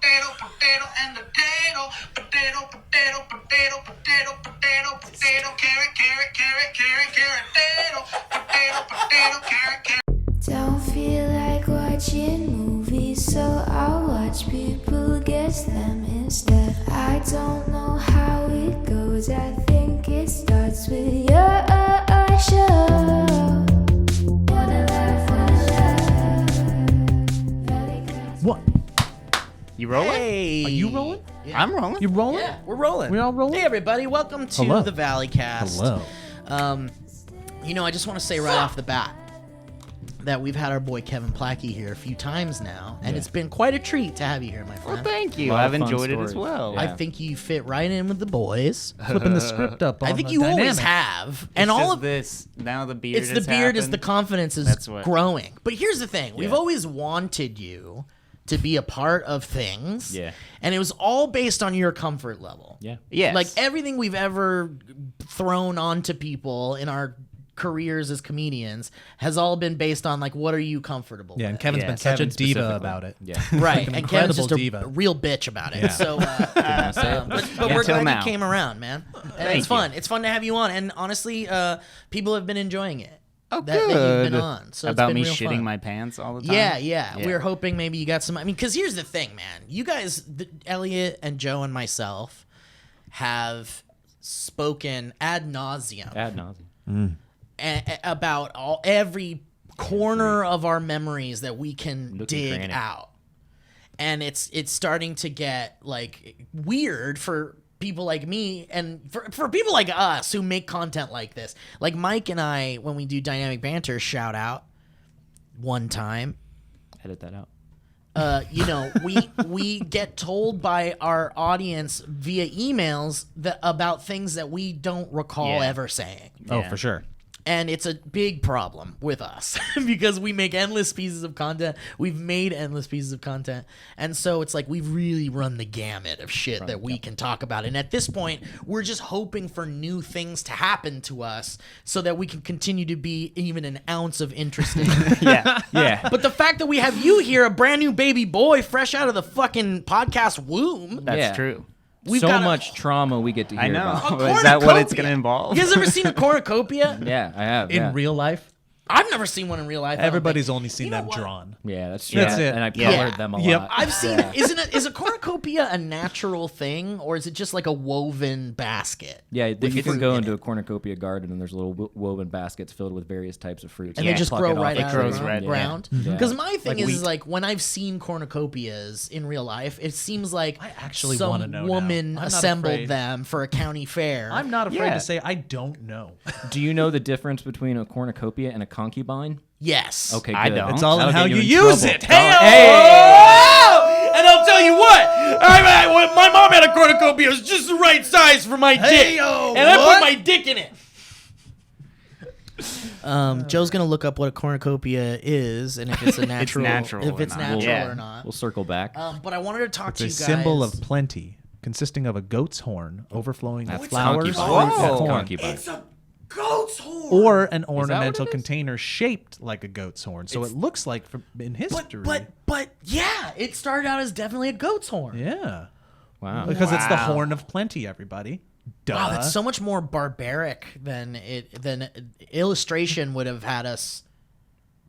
potato, potato, and the potato, potato, potato, potato, potato, potato, potato, carrot, carrot, carrot, carrot, carrot, potato, potato, carrot, carrot. Don't feel like watching movies, so I'll watch people guess them instead. I don't know how it goes, I think it starts with your show. Wanna laugh. What? You rolling? Hey. Are you rolling? Yeah. I'm rolling. You rolling? Yeah, we're rolling. We all rolling? Hey, everybody. Welcome to Hello. the Valleycast. Hello. I just want to say right off the bat that we've had our boy Kevin Plachy here a few times now, and it's been quite a treat to have you here, my friend. Well, thank you. A lot I've of fun enjoyed it stories. as well. Yeah. I think you fit right in with the boys. Flipping the script up on I think the you always dynamic. have. And all all of this now the beard. it's the beard is the confidence is That's what- growing. But here's the thing. We've Yeah. always wanted you to be a part of things. Yeah. And it was all based on your comfort level. Yeah. Yes. Like everything we've ever thrown onto people in our careers as comedians has all been based on like, what are you comfortable Yeah, and with? Kevin's Yeah, been such a Kevin diva specifically. about it. Yeah. Right, an and Kevin's just incredible a diva. real bitch about it. Yeah. So, but we're Until glad now. you came around, man. And Thank it's fun. It's fun to have you on. And honestly, people have been enjoying it. Oh, that you've good. been on. So about it's been me real shitting fun. my pants all the time. Yeah. Yeah. We were hoping maybe you got some. I mean, because here's the thing, man. You guys, Elliot and Joe and myself, have spoken ad nauseum Ad nauseum. about every corner of our memories that we can Nook and dig cranny. out, and it's starting to get like weird for people like me and for people like us who make content like this. Like Mike and I, when we do dynamic banter, shout out one time. Edit that out. We get told by our audience via emails about things that we don't recall Yeah. ever saying. Oh, Yeah. for sure. And it's a big problem with us because we make endless pieces of content. We've made endless pieces of content. And so it's like we've really run the gamut of shit that we can talk about. And at this point, we're just hoping for new things to happen to us so that we can continue to be even an ounce of interesting. Yeah. Yeah. But the fact that we have you here, a brand new baby boy, fresh out of the fucking podcast womb. That's Yeah. true. We've So got much trauma we get to hear I know. about. A Is that what it's cornucopia. going to involve? You guys ever seen a cornucopia? Yeah, I have. In yeah. real life, I've never seen one in real life. I don't everybody's think. only seen You know them what? drawn. Yeah, that's true. That's it. And I've Yeah. covered them a Yep. lot. I've seen it. Is a cornucopia a natural thing, or is it just like a woven basket? Yeah, with you can fruit go in into it? a cornucopia garden and there's little woven baskets filled with various types of fruits. And Yeah. they just Pluck grow it off right the out tree. of Grows the right, yeah. ground. Yeah. Because my thing Like is wheat. like when I've seen cornucopias in real life, it seems like I actually some wanna know now. woman I'm not assembled afraid. them for a county fair. I'm not afraid Yeah. to say I don't know. Do you know the difference between a cornucopia and a concubine? Yes. Okay, good. I don't. It's all in That'll how get you in use trouble. it. Hey! And I'll tell you what, my mom had a cornucopia. It was just the right size for my dick, Hey-o, and I what? put my dick in it. Joe's gonna look up what a cornucopia is and if it's a natural, natural if or it's not. natural Yeah. or not. We'll circle back. But I wanted to talk It's to a you guys. symbol of plenty, consisting of a goat's horn overflowing with That's flowers, concubine. fruit, Whoa. and corn. Concubine. It's a goat's horn. Or an what ornamental it is? container shaped like a goat's horn. So it looks like in history. but yeah, it started out as definitely a goat's horn. yeah, Wow. because it's the Wow. horn of plenty. Everybody. Duh. Wow, that's so much more barbaric than illustration would have had us.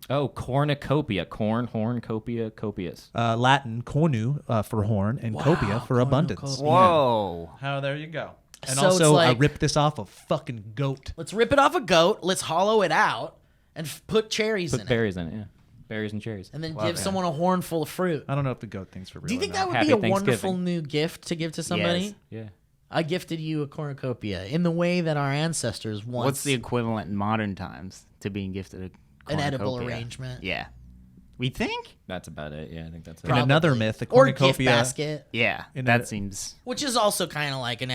Oh, cornucopia. Corn, horn, copia, copious. Latin cornu for horn and copia for abundance. cornucopia. Whoa. Oh, there you go. And So it's also, I like- ripped this off a fucking goat. Let's rip it off a goat. Let's hollow it out and put cherries in Put it, berries in it, yeah. Berries and cherries. and then give someone a horn full of fruit. I don't know if the goat thing's for real. Do you think or that not. would Happy be a Thanksgiving. wonderful new gift to give to somebody? Yes. Yeah. I gifted you a cornucopia in the way that our ancestors once. What's the equivalent in modern times to being gifted a an edible cornucopia? arrangement? Yeah. We think? That's about it. Yeah, I think that's it. In another myth, the or gift cornucopia. basket, Yeah. In that a- seems... which is also kind of like an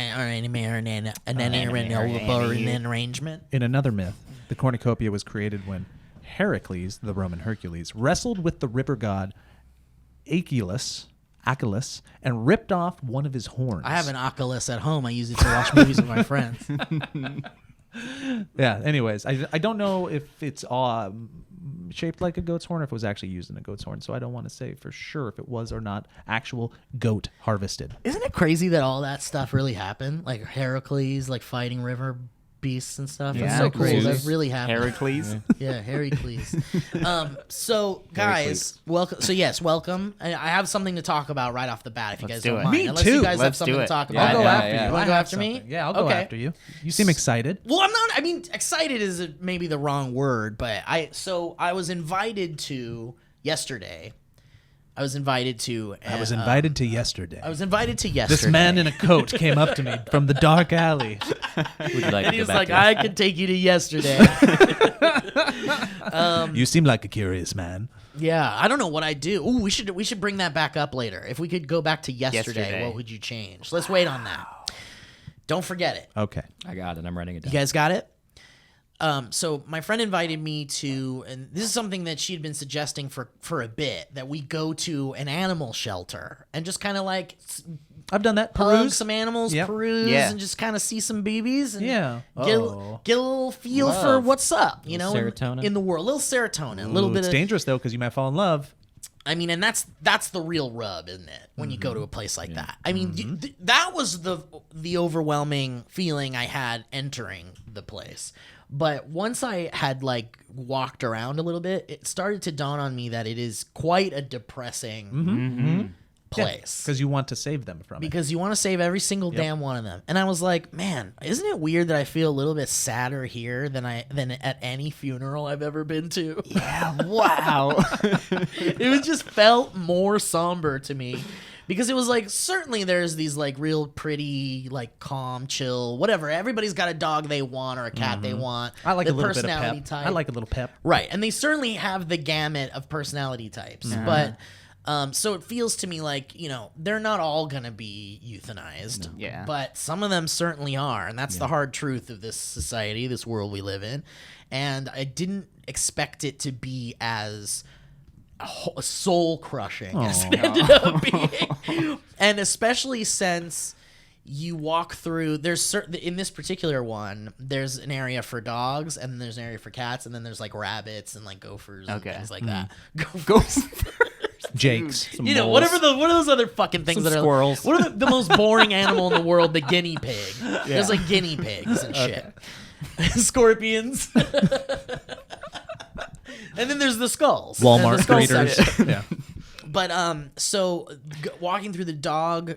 arrangement. In another myth, the cornucopia was created when Heracles, the Roman Hercules, wrestled with the river god Achilles, and ripped off one of his horns. I have an Oculus at home. I use it to watch movies with my friends. Yeah. Anyways, I don't know if it's shaped like a goat's horn or if it was actually used in a goat's horn. So I don't want to say for sure if it was or not actual goat harvested. Isn't it crazy that all that stuff really happened? Like Heracles, like fighting river beasts and stuff. That's so cool. Heracles. That really happened. Heracles. Yeah, Heracles. So guys, welcome. So yes, welcome. I have something to talk about right off the bat. If you guys do don't it. mind, Me unless too. you guys have Let's something do to it. talk Yeah, about. I'll go yeah, after yeah. you. You I want to go have after me? something. Yeah, I'll go Okay. after you. You seem excited. Well, I'm not. I mean, excited is maybe the wrong word, but I was invited to yesterday. I was invited to yesterday. I was invited to yesterday. This man in a coat came up to me from the dark alley. Would you like and to he go was back like, to I could take you to yesterday. You seem like a curious man. Yeah, I don't know what I do. Ooh, we should bring that back up later. If we could go back to yesterday, what would you change? Let's wait on that. Don't forget it. Okay. I got it. I'm writing it down. You guys got it? So my friend invited me to, and this is something that she'd been suggesting for a bit, that we go to an animal shelter and just kind of like I've done that. hug Peruse. some animals, Yep. peruse, Yeah. and just kind of see some babies and Yeah. get, Oh. get a little feel for Love. what's up, you know, serotonin. in the world. A little serotonin, a little Ooh, bit it's of dangerous though because you might fall in love. I mean, and that's the real rub, isn't it? When you go to a place like that. I mean, that was the overwhelming feeling I had entering the place. But once I had like walked around a little bit, it started to dawn on me that it is quite a depressing place. Because you want to save them from it. Because you want to save every single damn one of them. And I was like, man, isn't it weird that I feel a little bit sadder here than at any funeral I've ever been to? Yeah. Wow. It just felt more somber to me. Because it was like, certainly there's these like real pretty, like calm, chill, whatever. Everybody's got a dog they want or a cat they want. I like the a little bit of personality pep. type. I like a little pep. Right. And they certainly have the gamut of personality types. But so it feels to me like, you know, they're not all going to be euthanized. Yeah. But some of them certainly are. And that's the hard truth of this society, this world we live in. And I didn't expect it to be as soul crushing as it ended up being. And especially since you walk through, there's certain, in this particular one, there's an area for dogs and then there's an area for cats and then there's like rabbits and like gophers and Okay. things like that. Gophers. Jakes. Some You know, moles. what are those other fucking things Some that are squirrels. What are the most boring animal in the world? The guinea pig. There's like guinea pigs and shit. Scorpions. And then there's the skulls. And the Walmart skull greeters. section. Yeah. But so walking through the dog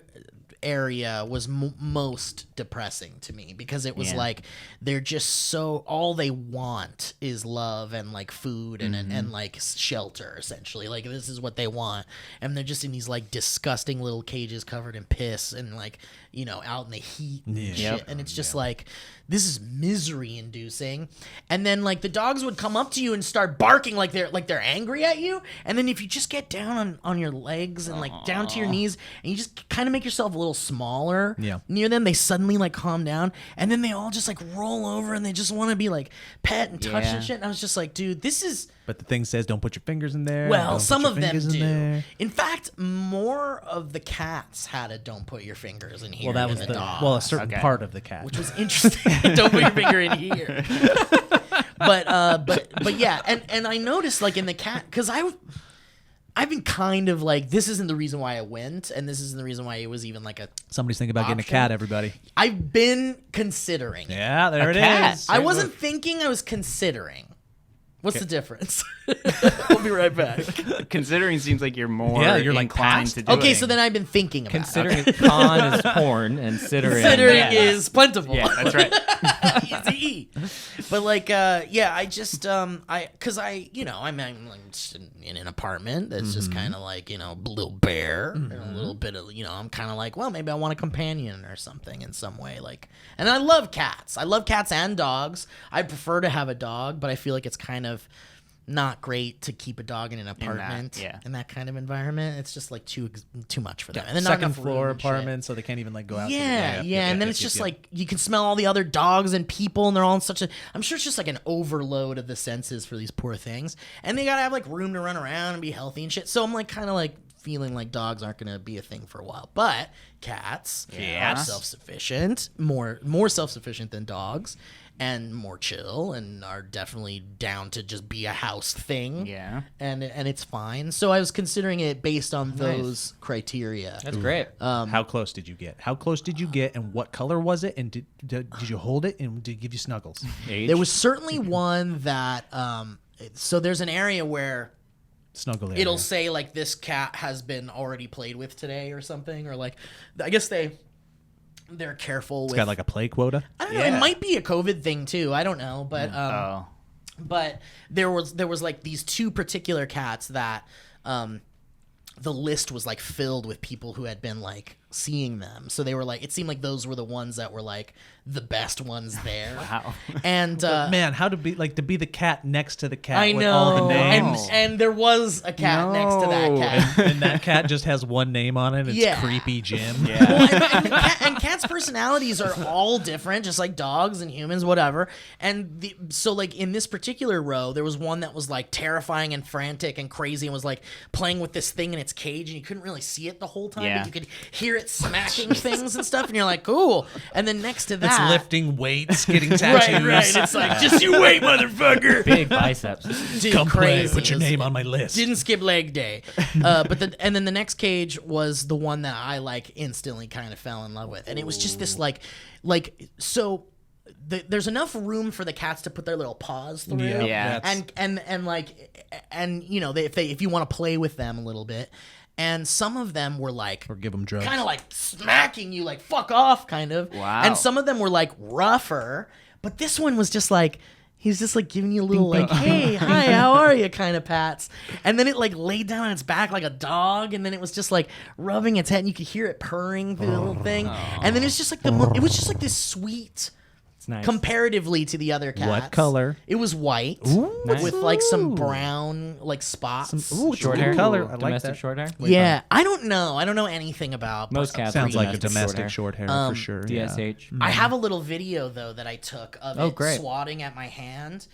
area was most depressing to me because it was Yeah. like they're just so all they want is love and like food and like shelter essentially. Like this is what they want, and they're just in these like disgusting little cages covered in piss and like, you know, out in the heat and shit. Yep. And it's just like, this is misery inducing. And then like the dogs would come up to you and start barking like they're angry at you. And then if you just get down on your legs and like down to your knees and you just kind of make yourself a little smaller near them, they suddenly like calm down. And then they all just like roll over and they just want to be like pet and touched Yeah. and shit. And I was just like, dude, this is... But the thing says don't put your fingers in there. Well, don't some put of your them fingers in do. there. In fact, more of the cats had a "don't put your fingers in here" Well, that than was the dogs. a certain Okay. part of the cat. Which was interesting. Don't put your finger in here. but yeah, and I noticed like in the cat, because I've been kind of like, this isn't the reason why I went, and this isn't the reason why it was even like a. Somebody's thinking about getting a option. cat. Everybody. I've been considering. it. Yeah, there it cat. is. I wasn't thinking. I was considering. What's the difference? We'll be right back. Considering seems like you're more you're like inclined past. to do Okay, it. so then I've been thinking about Considering it. con is porn and considering Considering is plentiful. Yeah, that's right. Easy. But like, yeah, I just, cause you know, I'm like just in an apartment that's just kind of like, you know, a little bare and a little bit of, you know, I'm kind of like, well, maybe I want a companion or something in some way. Like, and I love cats. I love cats and dogs. I prefer to have a dog, but I feel like it's kind of not great to keep a dog in an apartment in that kind of environment. It's just like too much for them. And then not Second enough room floor and shit. apartment, so they can't even like go out. Yeah, and then it's just like you can smell all the other dogs and people, and they're all in such a. I'm sure it's just like an overload of the senses for these poor things, and they gotta have like room to run around and be healthy and shit. So I'm like kind of like feeling like dogs aren't going to be a thing for a while. But cats are Yes. self-sufficient, more self-sufficient than dogs, and more chill, and are definitely down to just be a house thing. Yeah. And it's fine. So I was considering it based on those criteria. That's great. How close did you get? How close did you get, and what color was it? And did you hold it, and did it give you snuggles? Age? There was certainly one that so there's an area where Snuggle area. it'll say like this cat has been already played with today or something, or like I guess they're careful It's with got like a play quota. I don't know, it might be a COVID thing too, I don't know, but Oh. but there was like these two particular cats that the list was like filled with people who had been like seeing them, so they were like, it seemed like those were the ones that were like the best ones there. Wow. And Man, how to be the cat next to the cat I with know, all the names. and there was a cat next to that cat. And that cat just has one name on it. It's Yeah. Creepy Jim. Well, and cats' personalities are all different, just like dogs and humans, whatever. And so, like, in this particular row, there was one that was, like, terrifying and frantic and crazy and was, like, playing with this thing in its cage, and you couldn't really see it the whole time, Yeah. but you could hear it smacking things and stuff, and you're like, cool. And then next to that... It's lifting weights, getting tattoos. Right. It's like, just you wait, motherfucker. Big biceps. Dude, Come play. crazy. Put your It was- name on my list. Didn't skip leg day. And then the next cage was the one that I like instantly kind of fell in love with. And it was just this so there's enough room for the cats to put their little paws through. Yeah. And you know, if you want to play with them a little bit. And some of them were like Or give them drugs. kind of like smacking you, like fuck off, kind of. Wow. And some of them were like rougher, but this one was just like he's just like giving you a little like, hey, hi, how are you, kind of pats. And then it like laid down on its back like a dog, and then it was just like rubbing its head, and you could hear it purring through the little thing. And then it was just like it was just like this sweet. It's nice. Comparatively to the other cats. What color? It was white Nice. with like some brown like spots. Ooh, it's a Short good hair. color. I like Domestic that. short hair. Yeah, I don't know. I don't know anything about Most cats Sounds are like a domestic short hair for sure. Yeah. DSH. I have a little video though that I took of Oh, it great. swatting at my hand,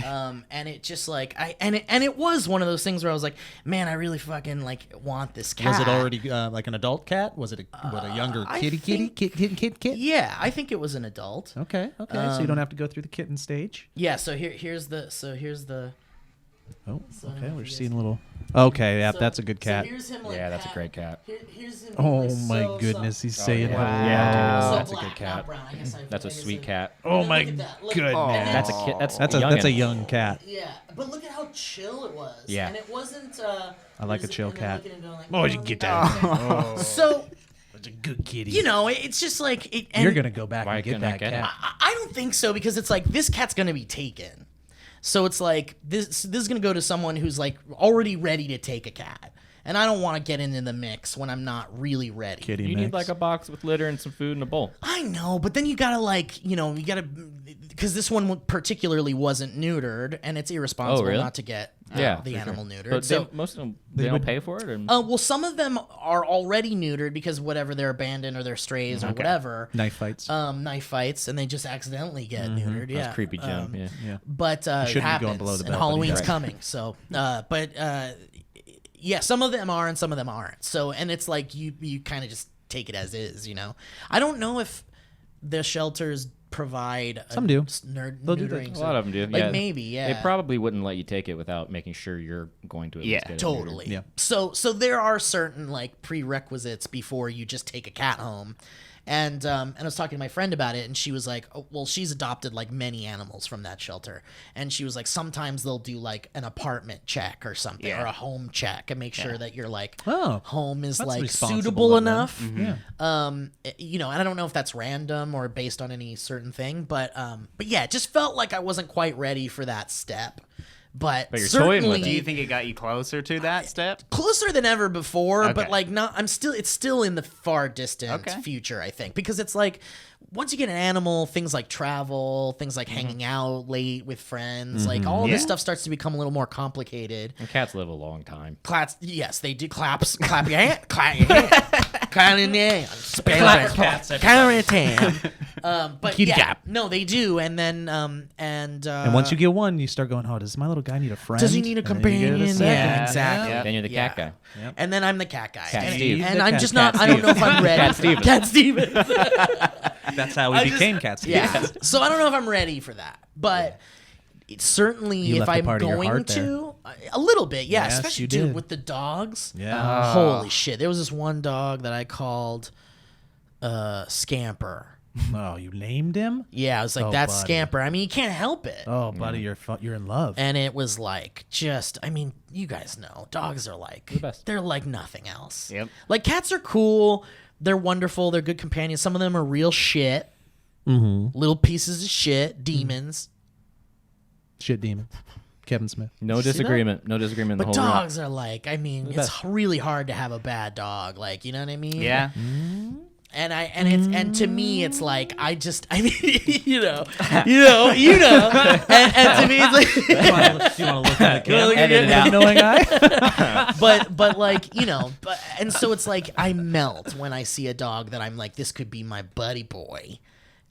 and it just like it was one of those things where I was like, man, I really fucking like want this cat. Was it already like an adult cat? Was it a younger I kitty? Kit? Yeah, I think it was an adult. Okay. So you don't have to go through the kitten stage. Yeah, so here's the Oh, okay. We're seeing a little. Okay, yeah, that's a good cat. So here's him, like, Yeah, that's a great cat. Here's him. Oh like, my so goodness, he's saying yeah. hello. Yeah, So that's a black, good cat. not brown. I guess That's a sweet cat. Oh And my look at that. Look- goodness. and then- That's a kid. That's That's a a young cat. Yeah, but look at how chill it was. Yeah. And it wasn't. I like a chill and then cat. looking and going like, Oh, you get that. So That's a good kitty. you know, it's just like it. And You're gonna go back Why and get couldn't I that get cat. I don't think so, because it's like this cat's gonna be taken. So it's like this is gonna go to someone who's like already ready to take a cat, and I don't want to get into the mix when I'm not really ready. Kitty You mix. need like a box with litter and some food and a bowl. I know, but then you gotta because this one particularly wasn't neutered, and it's irresponsible really? not to get Yeah, the for animal sure. neutered. But So most of them they don't pay for it. Or? well, some of them are already neutered because whatever they're abandoned or they're strays or whatever. Knife fights. Knife fights, and they just accidentally get neutered. Yeah, That's creepy, Jim. Yeah. yeah. But it shouldn't be happens, going below the and belt, but Halloween's right. coming. So, yeah, some of them are and some of them aren't. So, and it's like you kind of just take it as is, you know. I don't know if the shelters provide Some do. They'll do that. neutering. A lot of them do. Like yeah. maybe, yeah. They probably wouldn't let you take it without making sure you're going to at least Yeah, get it Totally. Yeah. So there are certain like prerequisites before you just take a cat home. And I was talking to my friend about it, and she was like, oh, well, she's adopted like many animals from that shelter. And she was like, sometimes they'll do like an apartment check or something, Yeah. or a home check, and make sure that your like Oh, home is that's like responsible suitable of them. enough. Yeah. You know, and I don't know if that's random or based on any certain thing, but yeah, it just felt like I wasn't quite ready for that step. But you're toying certainly, with it. Do you think it got you closer to that step? closer than ever before, but Okay. like not. It's still in the far distant Okay. future, I think, because it's like once you get an animal, things like travel, things like hanging out late with friends, like all this Yeah. stuff starts to become a little more complicated. And cats live a long time. Yes, they do. Clap your hand, clap your hand, clap your hand, clap your hand. But Kitty yeah, cat. no, they do. And then And once you get one, you start going, oh, does my little guy need a friend? does he need a And then you get companion? second. Yeah, exactly. Yeah. Then you're the cat guy. Yep. And then I'm the cat guy. Cat and Steve. and The I'm cat- just Cat not. I don't know if I'm ready. Cat Stevens. Cat Stevens. That's how we I just- became cats. Yeah. So I don't know if I'm ready for that, but it's certainly You if left a I'm part of your going heart there. to a little bit, yeah. Yes, Especially you dude did. with the dogs. Yeah. Holy shit! There was this one dog that I called Scamper. Oh, you named him? Yeah, I was like, Oh, that's buddy. Scamper. I mean, you can't help it. Oh, buddy, you're in love. And it was like just I mean, you guys know dogs are like best. they're like nothing else. Yep. Like cats are cool, they're wonderful, they're good companions. Some of them are real shit. Mm-hmm. Little pieces of shit, demons. Shit demon. Kevin Smith. No See that? disagreement. No disagreement in the But whole room. dogs are like, I mean, it's really hard to have a bad dog. Like, you know what I mean? Yeah. And to me, it's like I mean, you know, and to me, it's like, You want to look at the camera? Edit it out. Knowing eye? but like you know, and so it's like I melt when I see a dog that I'm like, this could be my buddy boy.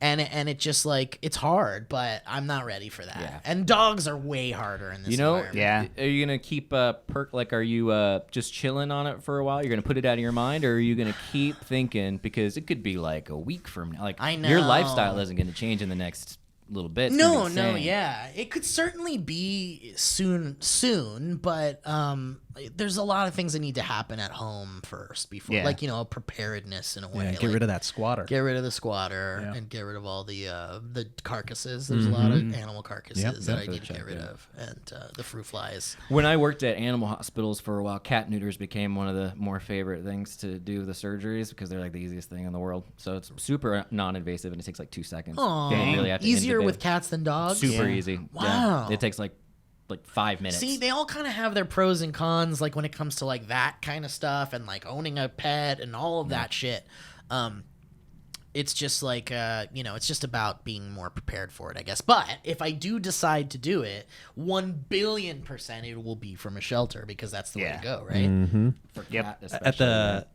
And it just like it's hard, but I'm not ready for that. Yeah. And dogs are way harder in this You know, environment. Yeah. Are you gonna keep like? Are you just chilling on it for a while? You're gonna put it out of your mind, or are you gonna keep thinking? Because it could be like a week from now. Like I your know. lifestyle isn't gonna change in the next little bit. It's No, gonna be insane. yeah. It could certainly be soon, but there's a lot of things that need to happen at home first before, Yeah. like, you know, preparedness in a way. Yeah, get rid of that squatter. Get rid of the squatter Yeah. and get rid of all the carcasses. There's a lot of animal carcasses Yep, that I yep. need to get rid of, and the fruit flies. When I worked at animal hospitals for a while, cat neuters became one of the more favorite things to do with the surgeries because they're like the easiest thing in the world. So it's super non-invasive and it takes like 2 seconds. Aw. You don't really have to Easier intubate. with cats than dogs. Super Yeah. easy. Wow. Yeah. It takes like 5 minutes. See, they all kind of have their pros and cons, like when it comes to like that kind of stuff and like owning a pet and all of that shit. It's just like, you know, it's just about being more prepared for it, I guess. But if I do decide to do it, 1,000,000,000% it will be from a shelter because that's the way Yeah. to go, right? For Yep. cat At especially.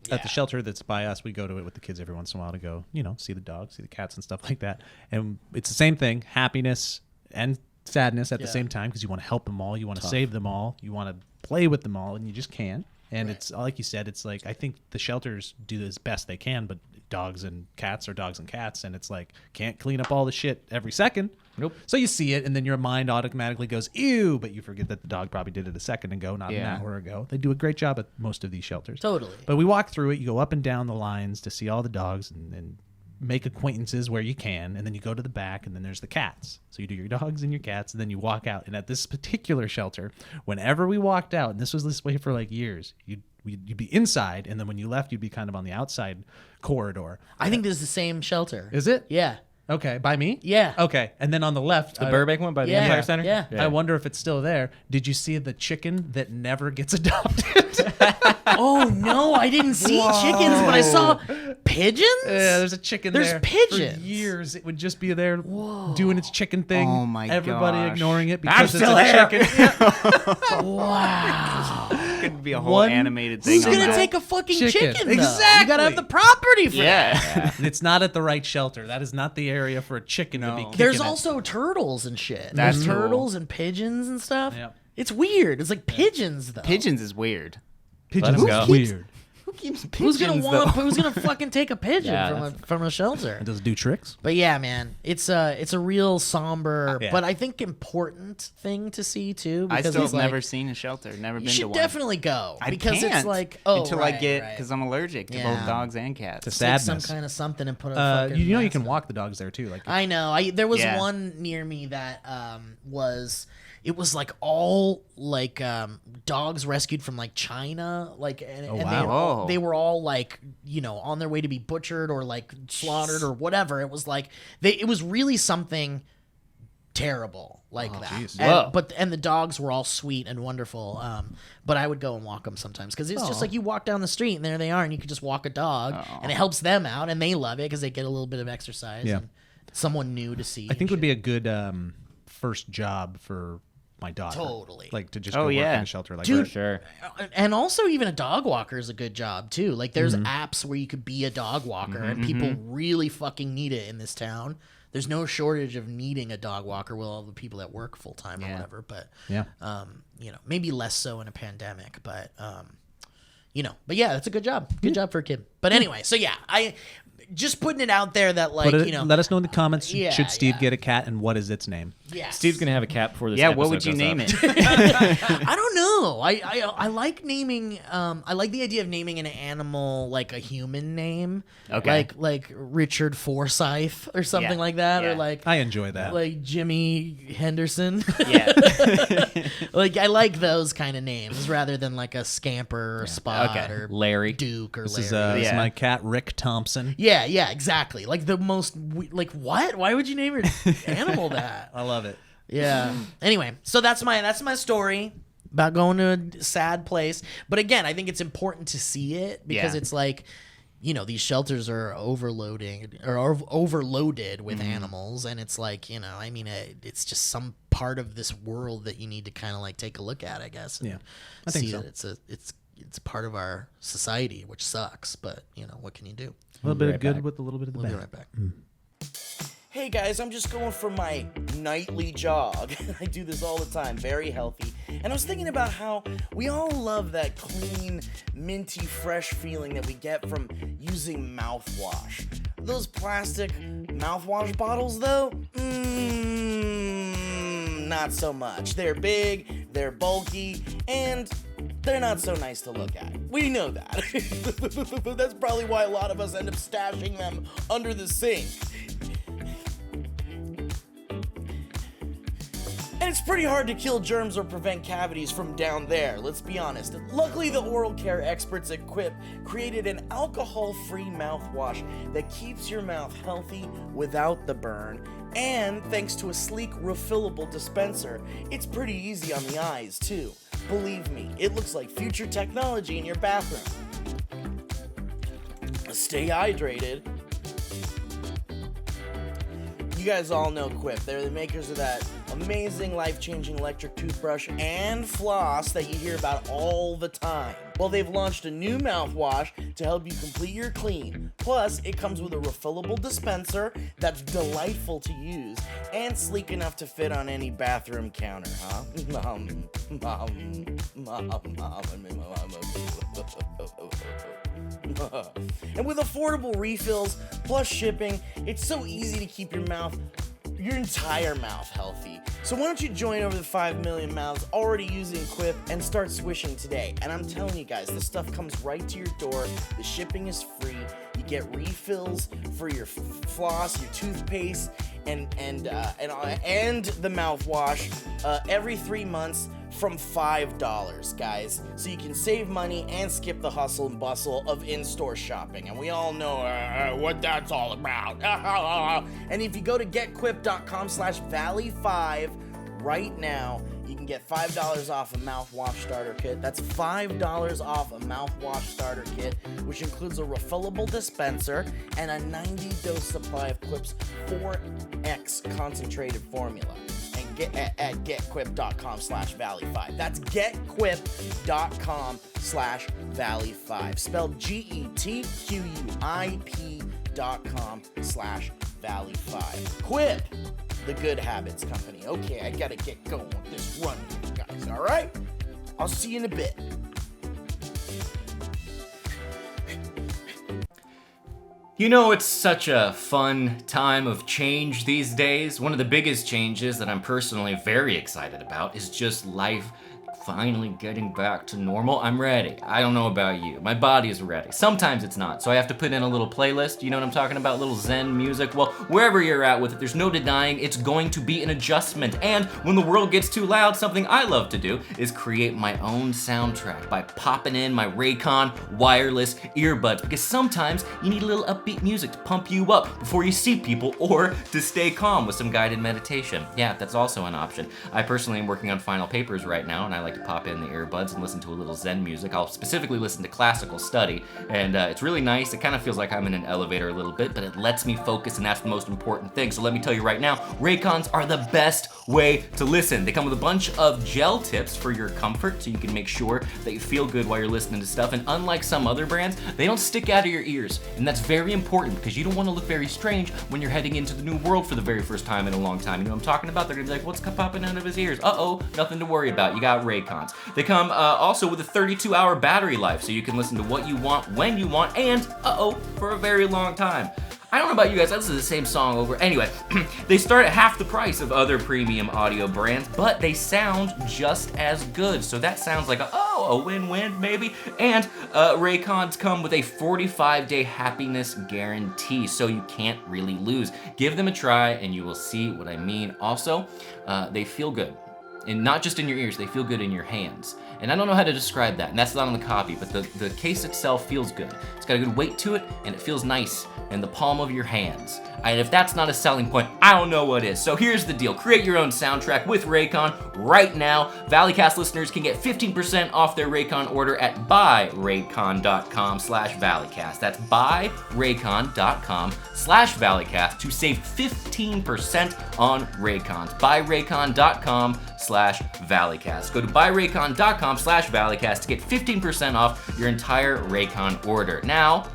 the shelter that's by us, we go to it with the kids every once in a while to go, you know, see the dogs, see the cats and stuff like that. And it's the same thing, happiness and sadness at the Yeah. same time because you want to help them all, you want to save them all, you want to play with them all, and you just can't. And it's like you said, it's like I think the shelters do as best they can, but dogs and cats are dogs and cats, and it's like can't clean up all the shit every second. Nope. So you see it, and then your mind automatically goes ew, but you forget that the dog probably did it a second ago, not an Yeah. hour ago. They do a great job at most of these shelters. Totally. But we walk through it. You go up and down the lines to see all the dogs and make acquaintances where you can, and then you go to the back, and then there's the cats. So you do your dogs and your cats, and then you walk out. And at this particular shelter, whenever we walked out, and this was this way for like years, you'd be inside, and then when you left, you'd be kind of on the outside corridor. I think this is the same shelter. Is it? Yeah. Okay, by me? Yeah. Okay, and then on the left, The Burbank one by the Yeah. Empire Center? Yeah. I wonder if it's still there. Did you see the chicken that never gets adopted? Oh, no, I didn't see chickens, but I saw pigeons? Yeah, there's a chicken There's there. pigeons. For years, it would just be there doing its chicken thing. Oh my Everybody gosh. ignoring it I'm because it's still a here. Wow. chicken. Could be a whole One animated thing Who's on going to that. take a fucking Chicken. chicken, though? You got to have Exactly. the property for that. Yeah. And it's not at the right shelter. That is not the area for a chicken to be No. kicking There's it. also turtles and shit. That's There's cool. turtles and pigeons and stuff. Yep. It's weird. It's like pigeons, though. Pigeons is weird. Pigeons Let 'em is go. weird. Who keeps pigeons? Who's gonna though? Who's gonna fucking take a pigeon Yeah, from a shelter? It does do tricks. But yeah, man, it's a real somber, Yeah. but I think important thing to see too. I Because still it's have like, never seen a shelter. Never You been to should one. definitely go I because can't it's like until I right, get right. because I'm allergic to Yeah. both dogs and cats. It's Take sadness. some kind of something and put a fucking You know you mask can on. walk the dogs there too. Like I know. There was Yeah. one near me that it was like all like dogs rescued from like China, like and wow. they were all like, you know, on their way to be butchered or like slaughtered or whatever. It was like it was really something terrible like that. jeez. Whoa. And the dogs were all sweet and wonderful. But I would go and walk them sometimes because it's just like you walk down the street and there they are, and you could just walk a dog, and it helps them out, and they love it because they get a little bit of exercise. Yeah. And someone new to see. I think would be a good first job for my daughter. Totally. Like to just Oh, go work yeah. in a shelter like Dude, that. Sure. And also even a dog walker is a good job too. Like there's apps where you could be a dog walker and people really fucking need it in this town. There's no shortage of needing a dog walker with all the people that work full time or whatever. But Yeah. maybe less so in a pandemic, but but yeah, that's a good job. Good job for a kid. But anyway, so yeah, I just putting it out there that like, Let us know in the comments. Yeah, should Steve yeah. get a cat, and what is its name? yes. Steve's gonna have a cat before this. Yeah, episode what would you goes name up. it? I don't know. I like naming. I like the idea of naming an animal like a human name. Okay. Like Richard Forsyth or something Yeah, like that, yeah. or like I enjoy that. like Jimmy Henderson. Yeah. Like I like those kind of names rather than like a Scamper or Spot Okay. or Larry. Duke or this Larry. is Yeah. my cat Rick Thompson. Yeah, exactly. Like the most like what? Why would you name your animal that? I love it. Yeah. Anyway, so that's my story about going to a sad place. But again, I think it's important to see it because Yeah. it's like, these shelters are overloaded with animals, and it's like, it's just some part of this world that you need to kind of like take a look at, I guess. And Yeah, I think see so. that it's part of our society, which sucks. But what can you do? A little bit of right good back. with a little bit of the We'll be bad. right back. Hey guys, I'm just going for my nightly jog. I do this all the time, very healthy. And I was thinking about how we all love that clean, minty, fresh feeling that we get from using mouthwash. Those plastic mouthwash bottles, though, not so much. They're big, they're bulky, and they're not so nice to look at. We know that. That's probably why a lot of us end up stashing them under the sink. And it's pretty hard to kill germs or prevent cavities from down there, let's be honest. Luckily, the oral care experts at Quip created an alcohol-free mouthwash that keeps your mouth healthy without the burn. And thanks to a sleek, refillable dispenser, it's pretty easy on the eyes, too. Believe me, it looks like future technology in your bathroom. Stay hydrated. You guys all know Quip. They're the makers of that amazing, life-changing electric toothbrush and floss that you hear about all the time. Well, they've launched a new mouthwash to help you complete your clean. Plus, it comes with a refillable dispenser that's delightful to use and sleek enough to fit on any bathroom counter, huh? And with affordable refills plus shipping, it's so easy to keep your entire mouth healthy. So why don't you join over the 5 million mouths already using Quip and start swishing today? And I'm telling you guys, this stuff comes right to your door. The shipping is free. You get refills for your floss, your toothpaste, and the mouthwash every 3 months from $5, guys. So you can save money and skip the hustle and bustle of in-store shopping. And we all know what that's all about. And if you go to getquip.com/valley5 right now, you can get $5 off a mouthwash starter kit. That's $5 off a mouthwash starter kit, which includes a refillable dispenser and a 90-dose supply of Quip's 4X concentrated formula. And get at getquip.com/valley5. That's getquip.com/valley5. Spelled GETQUIP.com/valley5. Quip, the good habits company. Okay, I gotta get going with this run, you guys, alright? I'll see you in a bit. You know, it's such a fun time of change these days. One of the biggest changes that I'm personally very excited about is just life finally getting back to normal. I'm ready. I don't know about you. My body is ready. Sometimes it's not, so I have to put in a little playlist. You know what I'm talking about? Little Zen music. Well, wherever you're at with it, there's no denying it's going to be an adjustment. And when the world gets too loud, something I love to do is create my own soundtrack by popping in my Raycon wireless earbuds, because sometimes you need a little upbeat music to pump you up before you see people, or to stay calm with some guided meditation. Yeah, that's also an option. I personally am working on final papers right now, and I like to pop in the earbuds and listen to a little Zen music. I'll specifically listen to classical study, and it's really nice. It kind of feels like I'm in an elevator a little bit, but it lets me focus, and that's the most important thing. So let me tell you right now, Raycons are the best way to listen. They come with a bunch of gel tips for your comfort, so you can make sure that you feel good while you're listening to stuff. And unlike some other brands, they don't stick out of your ears, and that's very important because you don't want to look very strange when you're heading into the new world for the very first time in a long time. You know what I'm talking about? They're gonna be like, what's popping out of his ears? Uh-oh, nothing to worry about. You got Raycons. They come also with a 32-hour battery life, so you can listen to what you want, when you want, and for a very long time. I don't know about you guys, I listen to the same song over. Anyway, they start at half the price of other premium audio brands, but they sound just as good. So that sounds like a win-win maybe. And Raycons come with a 45-day happiness guarantee, so you can't really lose. Give them a try and you will see what I mean. Also, they feel good. And not just in your ears, they feel good in your hands. And I don't know how to describe that, and that's not on the copy, but the case itself feels good. It's got a good weight to it, and it feels nice in the palm of your hands. And if that's not a selling point, I don't know what is. So here's the deal. Create your own soundtrack with Raycon right now. Valleycast listeners can get 15% off their Raycon order at buyraycon.com/Valleycast. That's buyraycon.com/Valleycast to save 15% on Raycons. buyraycon.com/Valleycast. Go to buyraycon.com/Valleycast to get 15% off your entire Raycon order. Now,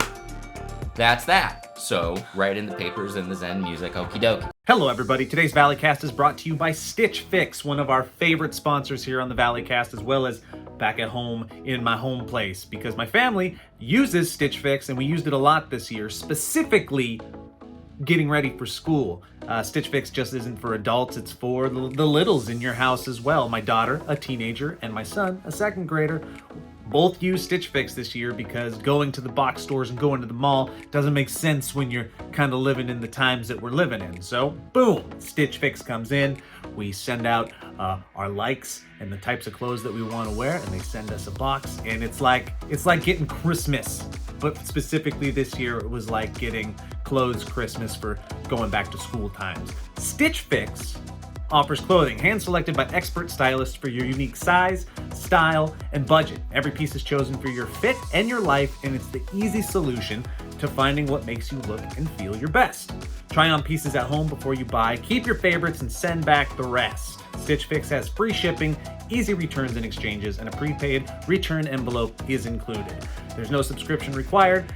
that's that. So, write in the papers and the Zen music, okie dokie. Hello everybody, today's Valleycast is brought to you by Stitch Fix, one of our favorite sponsors here on the Valleycast, as well as back at home in my home place, because my family uses Stitch Fix and we used it a lot this year, specifically getting ready for school. Stitch Fix just isn't for adults, it's for the littles in your house as well. My daughter, a teenager, and my son, a second grader, both use Stitch Fix this year because going to the box stores and going to the mall doesn't make sense when you're kind of living in the times that we're living in. So, boom, Stitch Fix comes in. We send out our likes and the types of clothes that we want to wear, and they send us a box. And it's like getting Christmas, but specifically this year it was like getting clothes Christmas for going back to school times. Stitch Fix offers clothing hand-selected by expert stylists for your unique size, style, and budget. Every piece is chosen for your fit and your life, and it's the easy solution to finding what makes you look and feel your best. Try on pieces at home before you buy, keep your favorites, and send back the rest. Stitch Fix has free shipping, easy returns and exchanges, and a prepaid return envelope is included. There's no subscription required.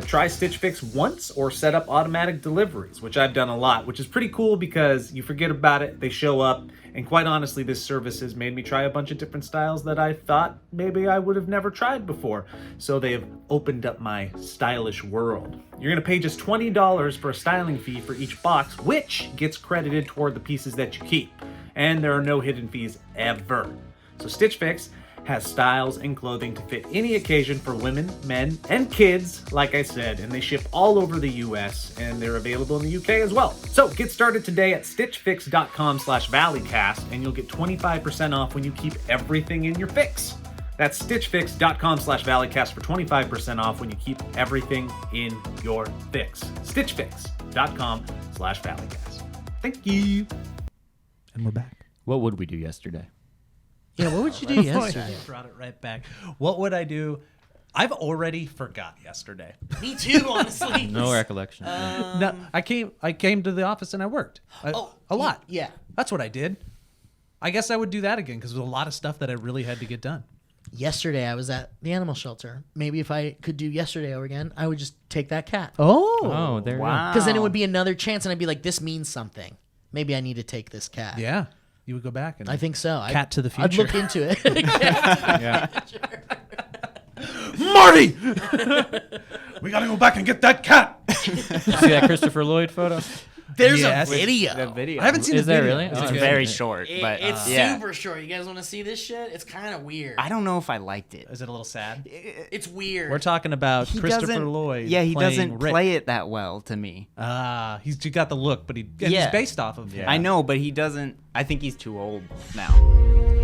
Try Stitch Fix once or set up automatic deliveries, which I've done a lot, which is pretty cool because you forget about it, they show up, and quite honestly, this service has made me try a bunch of different styles that I thought maybe I would have never tried before. So they have opened up my stylish world. You're gonna pay just $20 for a styling fee for each box, which gets credited toward the pieces that you keep. And there are no hidden fees ever. So Stitch Fix has styles and clothing to fit any occasion for women, men, and kids, like I said, and they ship all over the US, and they're available in the UK as well. So get started today at stitchfix.com/Valleycast, and you'll get 25% off when you keep everything in your fix. That's stitchfix.com/Valleycast for 25% off when you keep everything in your fix. stitchfix.com/Valleycast. Thank you. And we're back. What would we do yesterday? Yeah, what would you do yesterday? Brought it right back. What would I do? I've already forgot yesterday. Me too, honestly. No recollection. No, I came to the office and I worked a lot. Yeah. That's what I did. I guess I would do that again because there was a lot of stuff that I really had to get done. Yesterday, I was at the animal shelter. Maybe if I could do yesterday over again, I would just take that cat. Oh, there Wow. Because then it would be another chance, and I'd be like, this means something. Maybe I need to take this cat. yeah. You would go back and I think so. Cat to the I'd future. look into it. Marty, we gotta go back and get that cat. See that Christopher Lloyd photo? There's Yes. a video. The video. I haven't seen Is the there video. really? Is it It's good? very short, but It's yeah. super short. You guys want to see this shit? It's kind of weird. I don't know if I liked it. Is it a little sad? It's weird. We're talking about He Christopher doesn't- Lloyd. Yeah, he playing doesn't Rick. play it that well to me. He's got the look, but he's Yeah. based off of him. I know, but he doesn't. I think he's too old now.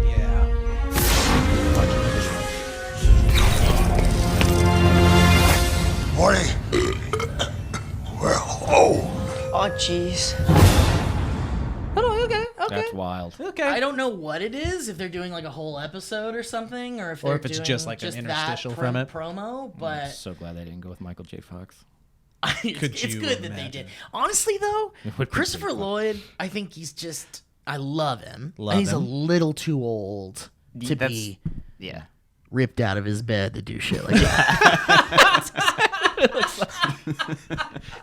Yeah. Morty. Well, oh. Oh, jeez. Oh, okay. That's wild. Okay. I don't know what it is, if they're doing like a whole episode or something, or if it's doing just like an that interstitial from it. promo. I'm But so glad they didn't go with Michael J. Fox. it's you good that they imagine? did. Honestly, though, It would be Christopher pretty fun. Lloyd, I think he's just. I love him. Love and he's a him. little too old to That's- be Yeah. ripped out of his bed to do shit like that.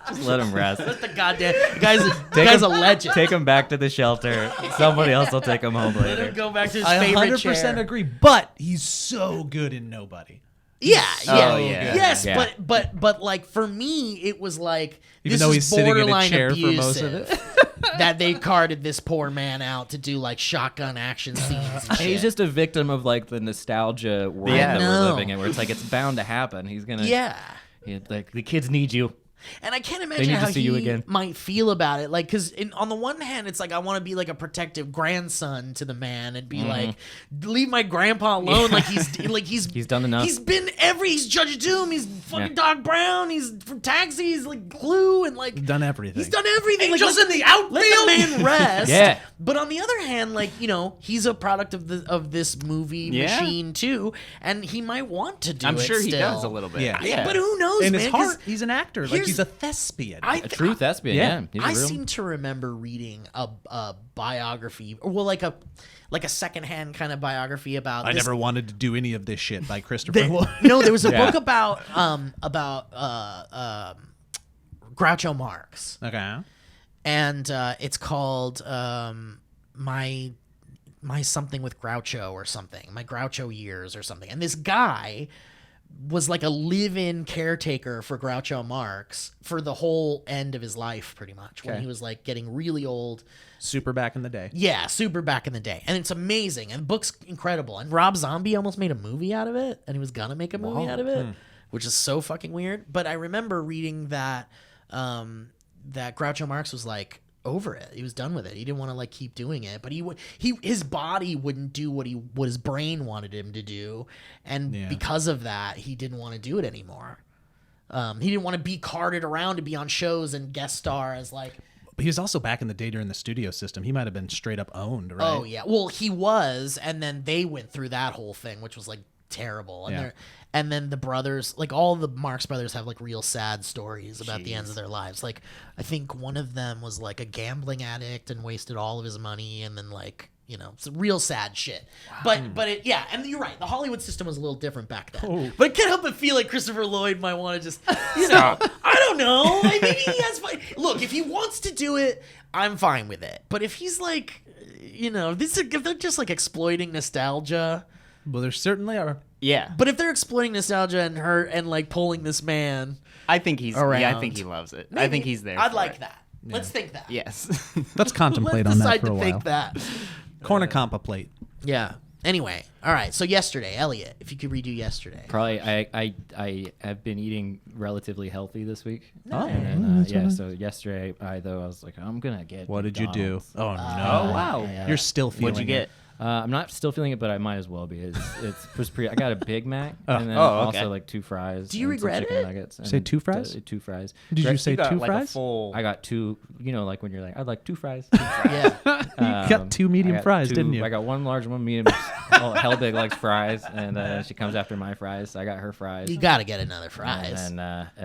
Just let him rest. That's the goddamn guy's a legend. Take him back to the shelter. Somebody else will take him home Let him later. go back to his I favorite 100% chair. agree, but he's so good in Nobody. Yeah, Oh, yeah, yeah. yes, Yeah. but like for me, it was like Even this though is he's sitting in a borderline chair for most of abusive that they carted this poor man out to do like shotgun action scenes. And shit. He's just a victim of like the nostalgia world Yeah. that I we're know. living in, where it's like it's bound to happen. He's gonna, yeah. like the kids need you. And I can't need imagine to how see you he again. might feel about it. Like, because on the one hand, it's like I want to be like a protective grandson to the man and be Mm-hmm. like, leave my grandpa alone. Like he's done enough. He's Judge Doom. He's fucking Yeah. Doc Brown. He's from Taxi. He's like Glue and like Done everything. He's done everything. Angels let in the outfield. Let the man rest. Yeah. But on the other hand, like he's a product of this movie Yeah. machine too, and he might want to do I'm it sure he still. does a little bit. Yeah. But who knows, in man? his 'cause heart, he's an actor. Like here's- he's a thespian. I A true thespian. Yeah. Yeah. He's a I real- seem to remember reading a biography, or well, like a secondhand kind of biography about. I this. never wanted to do any of this shit by Christopher Lloyd. No, there was a Yeah. book about Groucho Marx, Okay. and it's called my something with Groucho or something, my Groucho years or something, and this guy was like a live-in caretaker for Groucho Marx for the whole end of his life, pretty much, when Okay. he was like getting really old. Super back in the day. Yeah, super back in the day. And it's amazing. And the book's incredible. And Rob Zombie almost made a movie out of it. And he was gonna make a movie out of it. Which is so fucking weird. But I remember reading that that Groucho Marx was like over it. He was done with it. He didn't want to like keep doing it. But his body wouldn't do what his brain wanted him to do. And Yeah. because of that, he didn't want to do it anymore. He didn't want to be carted around to be on shows and guest star as like. But he was also back in the day during the studio system. He might have been straight up owned, right? Oh yeah. Well, he was, and then they went through that whole thing, which was like terrible. And Yeah. and then the brothers, like all the Marx brothers, have like real sad stories about the ends of their lives. Like I think one of them was like a gambling addict and wasted all of his money, and then like some real sad shit. But it and you're right. The Hollywood system was a little different back then. But I can't help but feel like Christopher Lloyd might want to just I don't know. Maybe he has fun. Look, if he wants to do it, I'm fine with it. But if he's like, if they're just like exploiting nostalgia. Well, there certainly are. Yeah. But if they're exploiting nostalgia and like pulling this man I think he's. around, Yeah, I think he loves it. I think he's there. I'd for like it. that. Let's think that. Yes. Let's contemplate Let's on that decide for a to while. think that. Cornucopia plate. Yeah. Anyway, all right. So yesterday, Elliot, if you could redo yesterday. Probably, I have been eating relatively healthy this week. Nice. And then, so yesterday, I was like, I'm gonna get. What did you do? McDonald's. Oh no! wow. You're still feeling. What'd you get? I'm not still feeling it, but I might as well be. It was pretty. I got a Big Mac and then Oh, okay. also like 2 fries. Do you and some regret chicken it? Nuggets and Say 2 fries? 2 fries. Did you say You got, 2 like, a fries? full. I got 2. Like when you're like, I'd like 2 fries. Yeah. You got 2 medium I got fries, 2 didn't you? I got 1 large, 1 medium. Hell big likes fries, and she comes after my fries. So I got her fries. You got to get another fries. And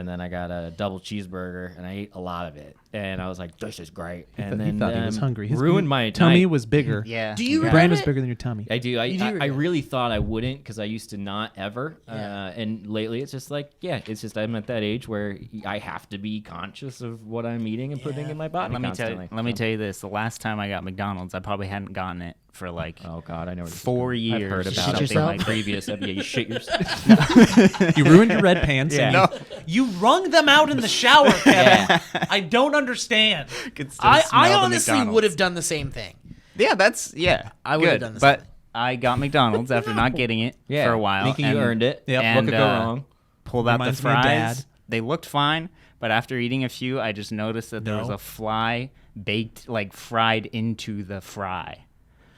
then I got a double cheeseburger, and I ate a lot of it. And I was like, "This is great." And he then thought he was hungry. His ruined my tummy night. was bigger. Yeah. Do you Your regret brain was it? bigger than your tummy. I do. You do I regret it? really thought I wouldn't because I used to not ever. Yeah. And lately, it's just like, it's just I'm at that age where I have to be conscious of what I'm eating and putting in my body. Let me constantly. tell you this. The last time I got McDonald's, I probably hadn't gotten it for like Oh God, I know. Where this is 4 going. years. I've heard You about shit it. yourself? In my previous episode. Yeah, you shit yourself. You ruined your red pants. Yeah. and No. You wrung them out in the shower, Kevin. I don't understand. Could still I smell the honestly McDonald's. would have done the same thing. Yeah, that's I would've good. done the But same. I got McDonald's after not getting it for a while. Thinking you earned it. Yep. What And, could go wrong? Pulled out the Reminds me of fries. Dad. They looked fine, but after eating a few, I just noticed that there was No. a fly baked, like fried into the fry.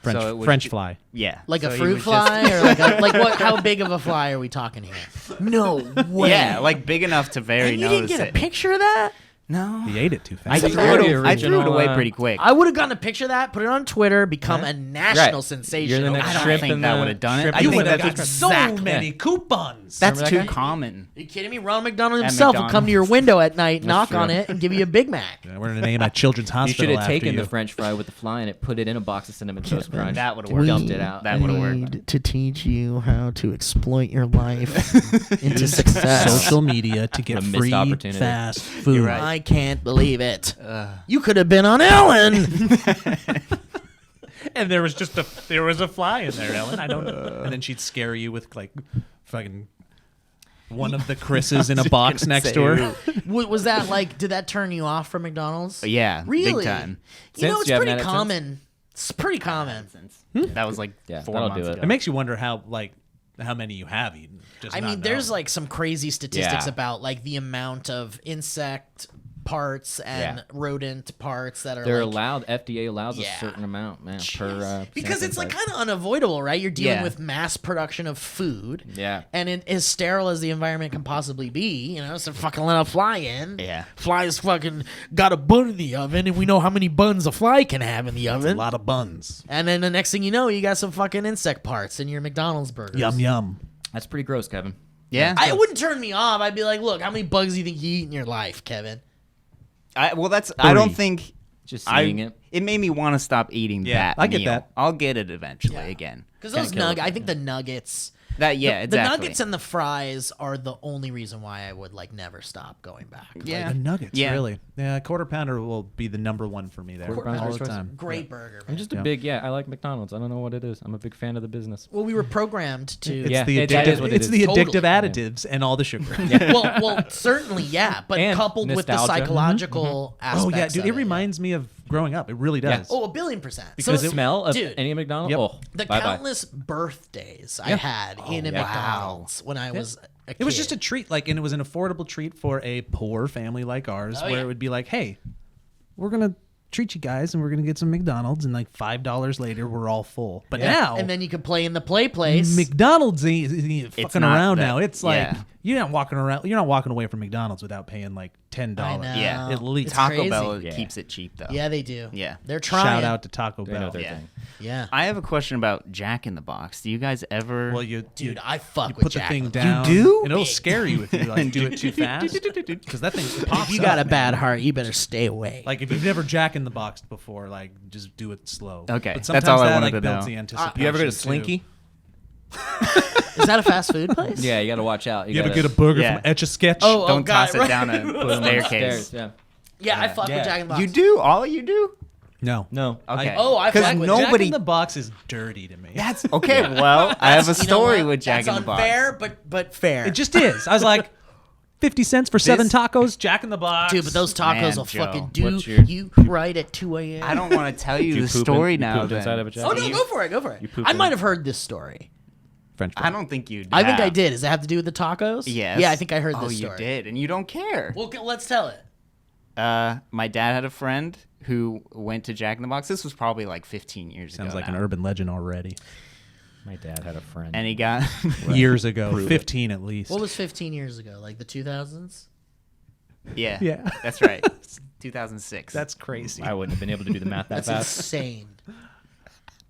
French, So it was French ju- fly. Yeah. Like So a he fruit was fly, just- or like what? How big of a fly are we talking here? No way. Yeah, like big enough to very And you didn't notice get a it. picture of that? No. He ate it too I fast. threw it away pretty quick. I would have gotten a picture of that, put it on Twitter, become a national Right. sensation. You're the next I don't shrimp think in that the would have done it. shrimp I in You the would have Exactly. got so Exactly. many coupons. That's Remember that too guy? common. Are you kidding me? Ronald McDonald At himself will come to your McDonald's. window at night, knock true. on it, and give you a Big Mac. Yeah, we're gonna name a children's You hospital. should have after taken you. the French fry with the fly in it, put it in a box of cinnamon toast crunch. That would have We worked. dumped it out. That would have worked. Need to teach you how to exploit your life into success. social media to get A missed free opportunity. fast food. right. I can't believe it. You could have been on Ellen. And there was a fly in there, Ellen. I don't know. And then she'd scare you with like fucking one of the Chris's in a box next door. Was that like? Did that turn you off from McDonald's? Yeah, Really? big time. You know, Since it's you haven't pretty had it since? common. It's pretty common. That was like Yeah, 4 that'll months do it. ago. It makes you wonder how many you have eaten. Just I not mean, there's know. like some crazy statistics Yeah. about like the amount of insect parts and Yeah. rodent parts that are They're like, allowed. FDA allows Yeah. a certain amount, man, per. because sampling it's like size. kind of unavoidable, right? You're dealing Yeah. with mass production of food. Yeah. And it, as sterile as the environment can possibly be, you know, so fucking let a fly in. Yeah. Fly's fucking got a bun in the oven, and we know how many buns a fly can have in the a oven. lot of buns. And then the next thing you know, you got some fucking insect parts in your McDonald's burgers. Yum yum. That's pretty gross, Kevin. Yeah. It wouldn't turn me off. I'd be like, look, how many bugs do you think you eat in your life, Kevin? I don't Three. think Just seeing it. It made me want to stop eating Yeah, that. I get meal. that. I'll get it eventually again. Because those kill it. nuggets, I think the nuggets, That the exactly. nuggets and the fries are the only reason why I would like never stop going back. yeah. The nuggets, Yeah. really. Yeah, quarter pounder will be the number one for me there Quarter pounder's all first the choice? time. Great burger. Man. I'm just a Yeah. big I like McDonald's. I don't know what it is. I'm a big fan of the business. Well, we were programmed to. It's Yeah, the that is addictive. what it It's is. the Totally. addictive additives and all the sugar. well, certainly, yeah, but And coupled with the nostalgia. psychological aspects. Oh yeah, dude, of it reminds me of growing up. It really does. Oh, 1,000,000,000%. The smell of dude, any McDonald's. Yep. Oh, the bye-bye. countless birthdays I had in a yeah. McDonald's when I was a kid. It was just a treat, like, and it was an affordable treat for a poor family like ours, where yeah. it would be like, hey, we're gonna treat you guys, and we're gonna get some McDonald's, and like $5 later, we're all full. But now, and then you could play in the play place. McDonald's ain't fucking not around that- now. It's like yeah. you're not walking around. You're not walking away from McDonald's without paying like $10. I know. Yeah. at least. It's Taco crazy. Bell Yeah. keeps it cheap though. Yeah, they do. Yeah. They're trying. Shout out to Taco They know Bell. their Yeah. thing. Yeah. I have a question about Jack in the Box. Do you guys ever? Well, you Dude, I fuck you with put the Jack thing in the down. You do? and it'll scare you if you like do it too fast. Because that thing pops. If you got up, a bad man. heart, you better stay away. Like if you've never Jack in the Boxed before, like just do it slow. Okay, but that's sometimes all I that, wanted like, to builds know. the anticipation. You ever go to too. Slinky? Is that a fast food place? Yeah, you got to watch out. You ever gotta get a burger Yeah. from Etch a Sketch? Oh, Don't God, toss it right. down a put 'em on the staircase. stairs, Yeah. Yeah, I fuck Yeah. with Jack in the Box. You do? All you do? no, No. Okay. Oh, I because fuck with Jack nobody. in the Box is dirty to me. That's okay. Well, I have a You know story what? with Jack That's in the Box. unfair, but fair. It just is. I was like, 50 cents for 7 This- tacos. Jack in the Box, Dude, but those tacos Man, will Joe, fucking do what's your- you right at 2 a.m. I don't want to tell you You the poop story you now. pooped inside of a Then. Jack? Oh no, go for it, go for it. poop I in- might have heard this story. French fry. I don't think you. I think I have. did. Does it have to do with the tacos? Yes. Yeah, I think I heard Oh, this story. you did, and you don't care. Well, let's tell it. My dad had a friend who went to Jack in the Box. This was probably like 15 years ago. Sounds like now. an urban legend already. My dad had a friend. And he got Years ago, 15 at least. What was 15 years ago? Like the 2000s? yeah, Yeah. that's right, 2006. That's crazy. I wouldn't have been able to do the math that That's fast. insane.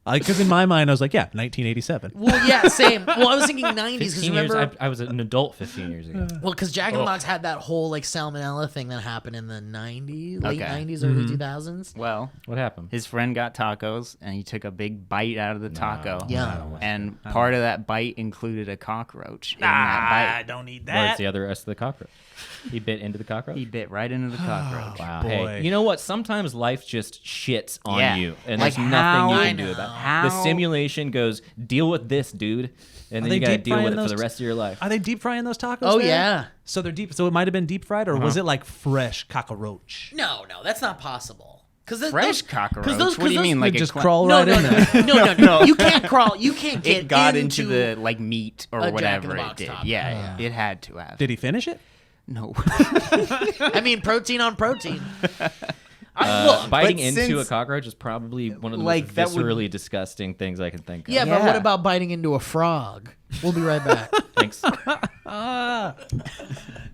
Because in my mind, I was like, yeah, 1987. Well, yeah, same. Well, I was thinking 90s because 15 years. remember. I was an adult 15 years ago. Well, because Jack in the Box had that whole like salmonella thing that happened in the 90s, late Okay. 90s, early 2000s. Well, What happened? his friend got tacos, and he took a big bite out of the taco. Yum. And part of that bite included a cockroach in that I bite. don't need Where's that. the other rest of the cockroach? He bit into the cockroach. He bit right into the cockroach. Wow. boy. Hey, you know what? Sometimes life just shits on Yeah. you, and Like there's nothing you how- can do about it. How- The simulation goes, deal with this, dude, and then they you got to deep deal with frying it for those the rest of your life. Are they deep frying those tacos? Oh, there? yeah. So they're deep. So it might have been deep fried, or was it like fresh cockroach? No, that's not possible. Because Fresh cockroach? What do you mean? Like It it just cla- crawl No, right no, in there. no, no. You can't crawl. You can't get It got into into the like meat or a Jack in the whatever it Box did. taco. Yeah, it had to have. Did he finish it? No. I mean, protein on protein. Look, Biting but into since- a cockroach is probably one of the Like, most that would- viscerally disgusting things I can think of. yeah, but what Yeah. about biting into a frog? We'll be right back. Thanks.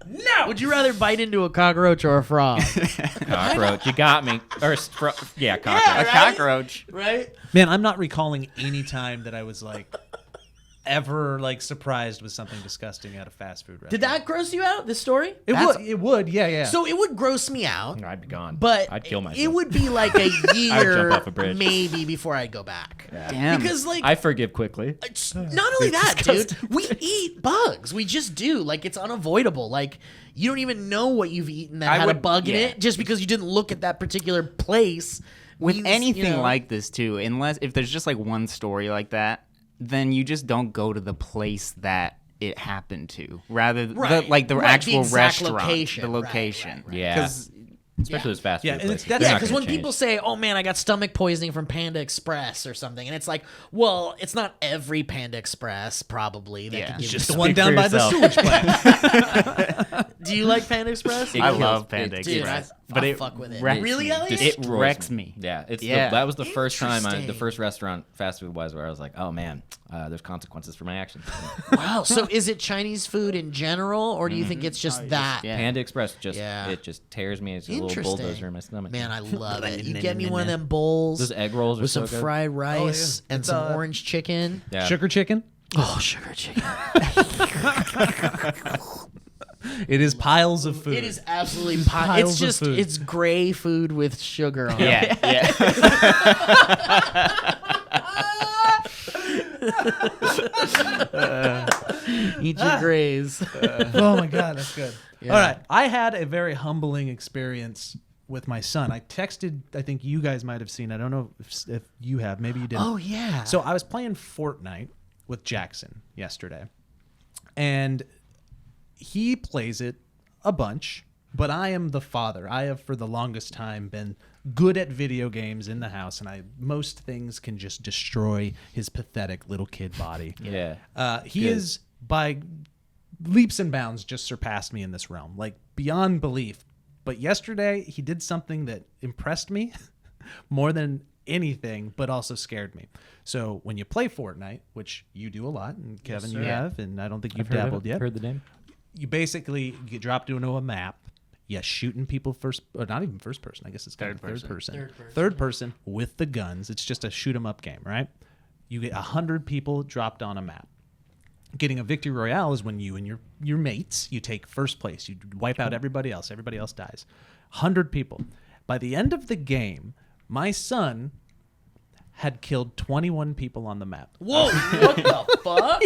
No. Would you rather bite into a cockroach or a frog? Cockroach. You got me. Cockroach. Yeah, A right? cockroach. Right? Man, I'm not recalling any time that I was like ever like surprised with something disgusting at a fast food restaurant. Did that gross you out, this story? It would, yeah. So it would gross me out. I'd be gone. But I'd kill myself. it would be like a year, off a bridge. maybe, before I'd go back. Damn. Because like, I forgive quickly. it's not only that, dude. We eat bugs. We just do. Like, it's unavoidable. Like, you don't even know what you've eaten that had a bug in it just because you didn't look at that particular place. With means, anything like this too, unless if there's just like one story like that, then you just don't go to the place that it happened to. Rather, the actual exact restaurant, location. the location. Right. Yeah. Because Especially those fast food Yeah, and it's- places. that's- They're Yeah, not because gonna when change. people say, "Oh man, I got stomach poisoning from Panda Express or something," and it's like, well, it's not every Panda Express probably. That Yeah. can It's give just you the one down by the yourself. sewage plant. Do you like Panda Express? I love Panda Dude, Express, but I fuck with it. wrecks Really, me. Elliot? It Destroys wrecks me. Yeah, Yeah. that was the first time the Interesting. first restaurant fast food wise where I was like, oh man, there's consequences for my actions. Wow. So is it Chinese food in general, or do you think it's just that? yeah. Panda Express Yeah. it just tears me. It's a little Interesting. bulldozer in my stomach. Man, I love it. You get me one of them bowls Those egg rolls are with so some good. fried rice and It's, some orange chicken. Yeah. Sugar chicken. Oh, sugar chicken. It is piles of food. It is absolutely Piles It's of just food. it's gray food with sugar on it. Yeah, yeah. Eat your grays. Oh my god, that's good. All right, I had a very humbling experience with my son. I texted. I think you guys might have seen. I don't know if you have. Maybe you didn't. Oh yeah. So I was playing Fortnite with Jackson yesterday, and he plays it a bunch. But I am the father. I have for the longest time been good at video games in the house, and most things can just destroy his pathetic little kid body. Yeah. He Good. is by leaps and bounds just surpassed me in this realm, like beyond belief. But yesterday he did something that impressed me more than anything, but also scared me. So when you play Fortnite, which you do a lot, and Kevin, you have, and I don't think you've dabbled yet. Heard the name? You basically get dropped into a map. Yeah, shooting people first, or not even first person. I guess it's kind of third person. Third person with the guns. It's just a shoot 'em up game, right? You get 100 people dropped on a map. Getting a victory royale is when you and your mates, you take first place. You wipe out everybody else. Everybody else dies. 100 people. By the end of the game, my son had killed 21 people on the map. Whoa! What the fuck?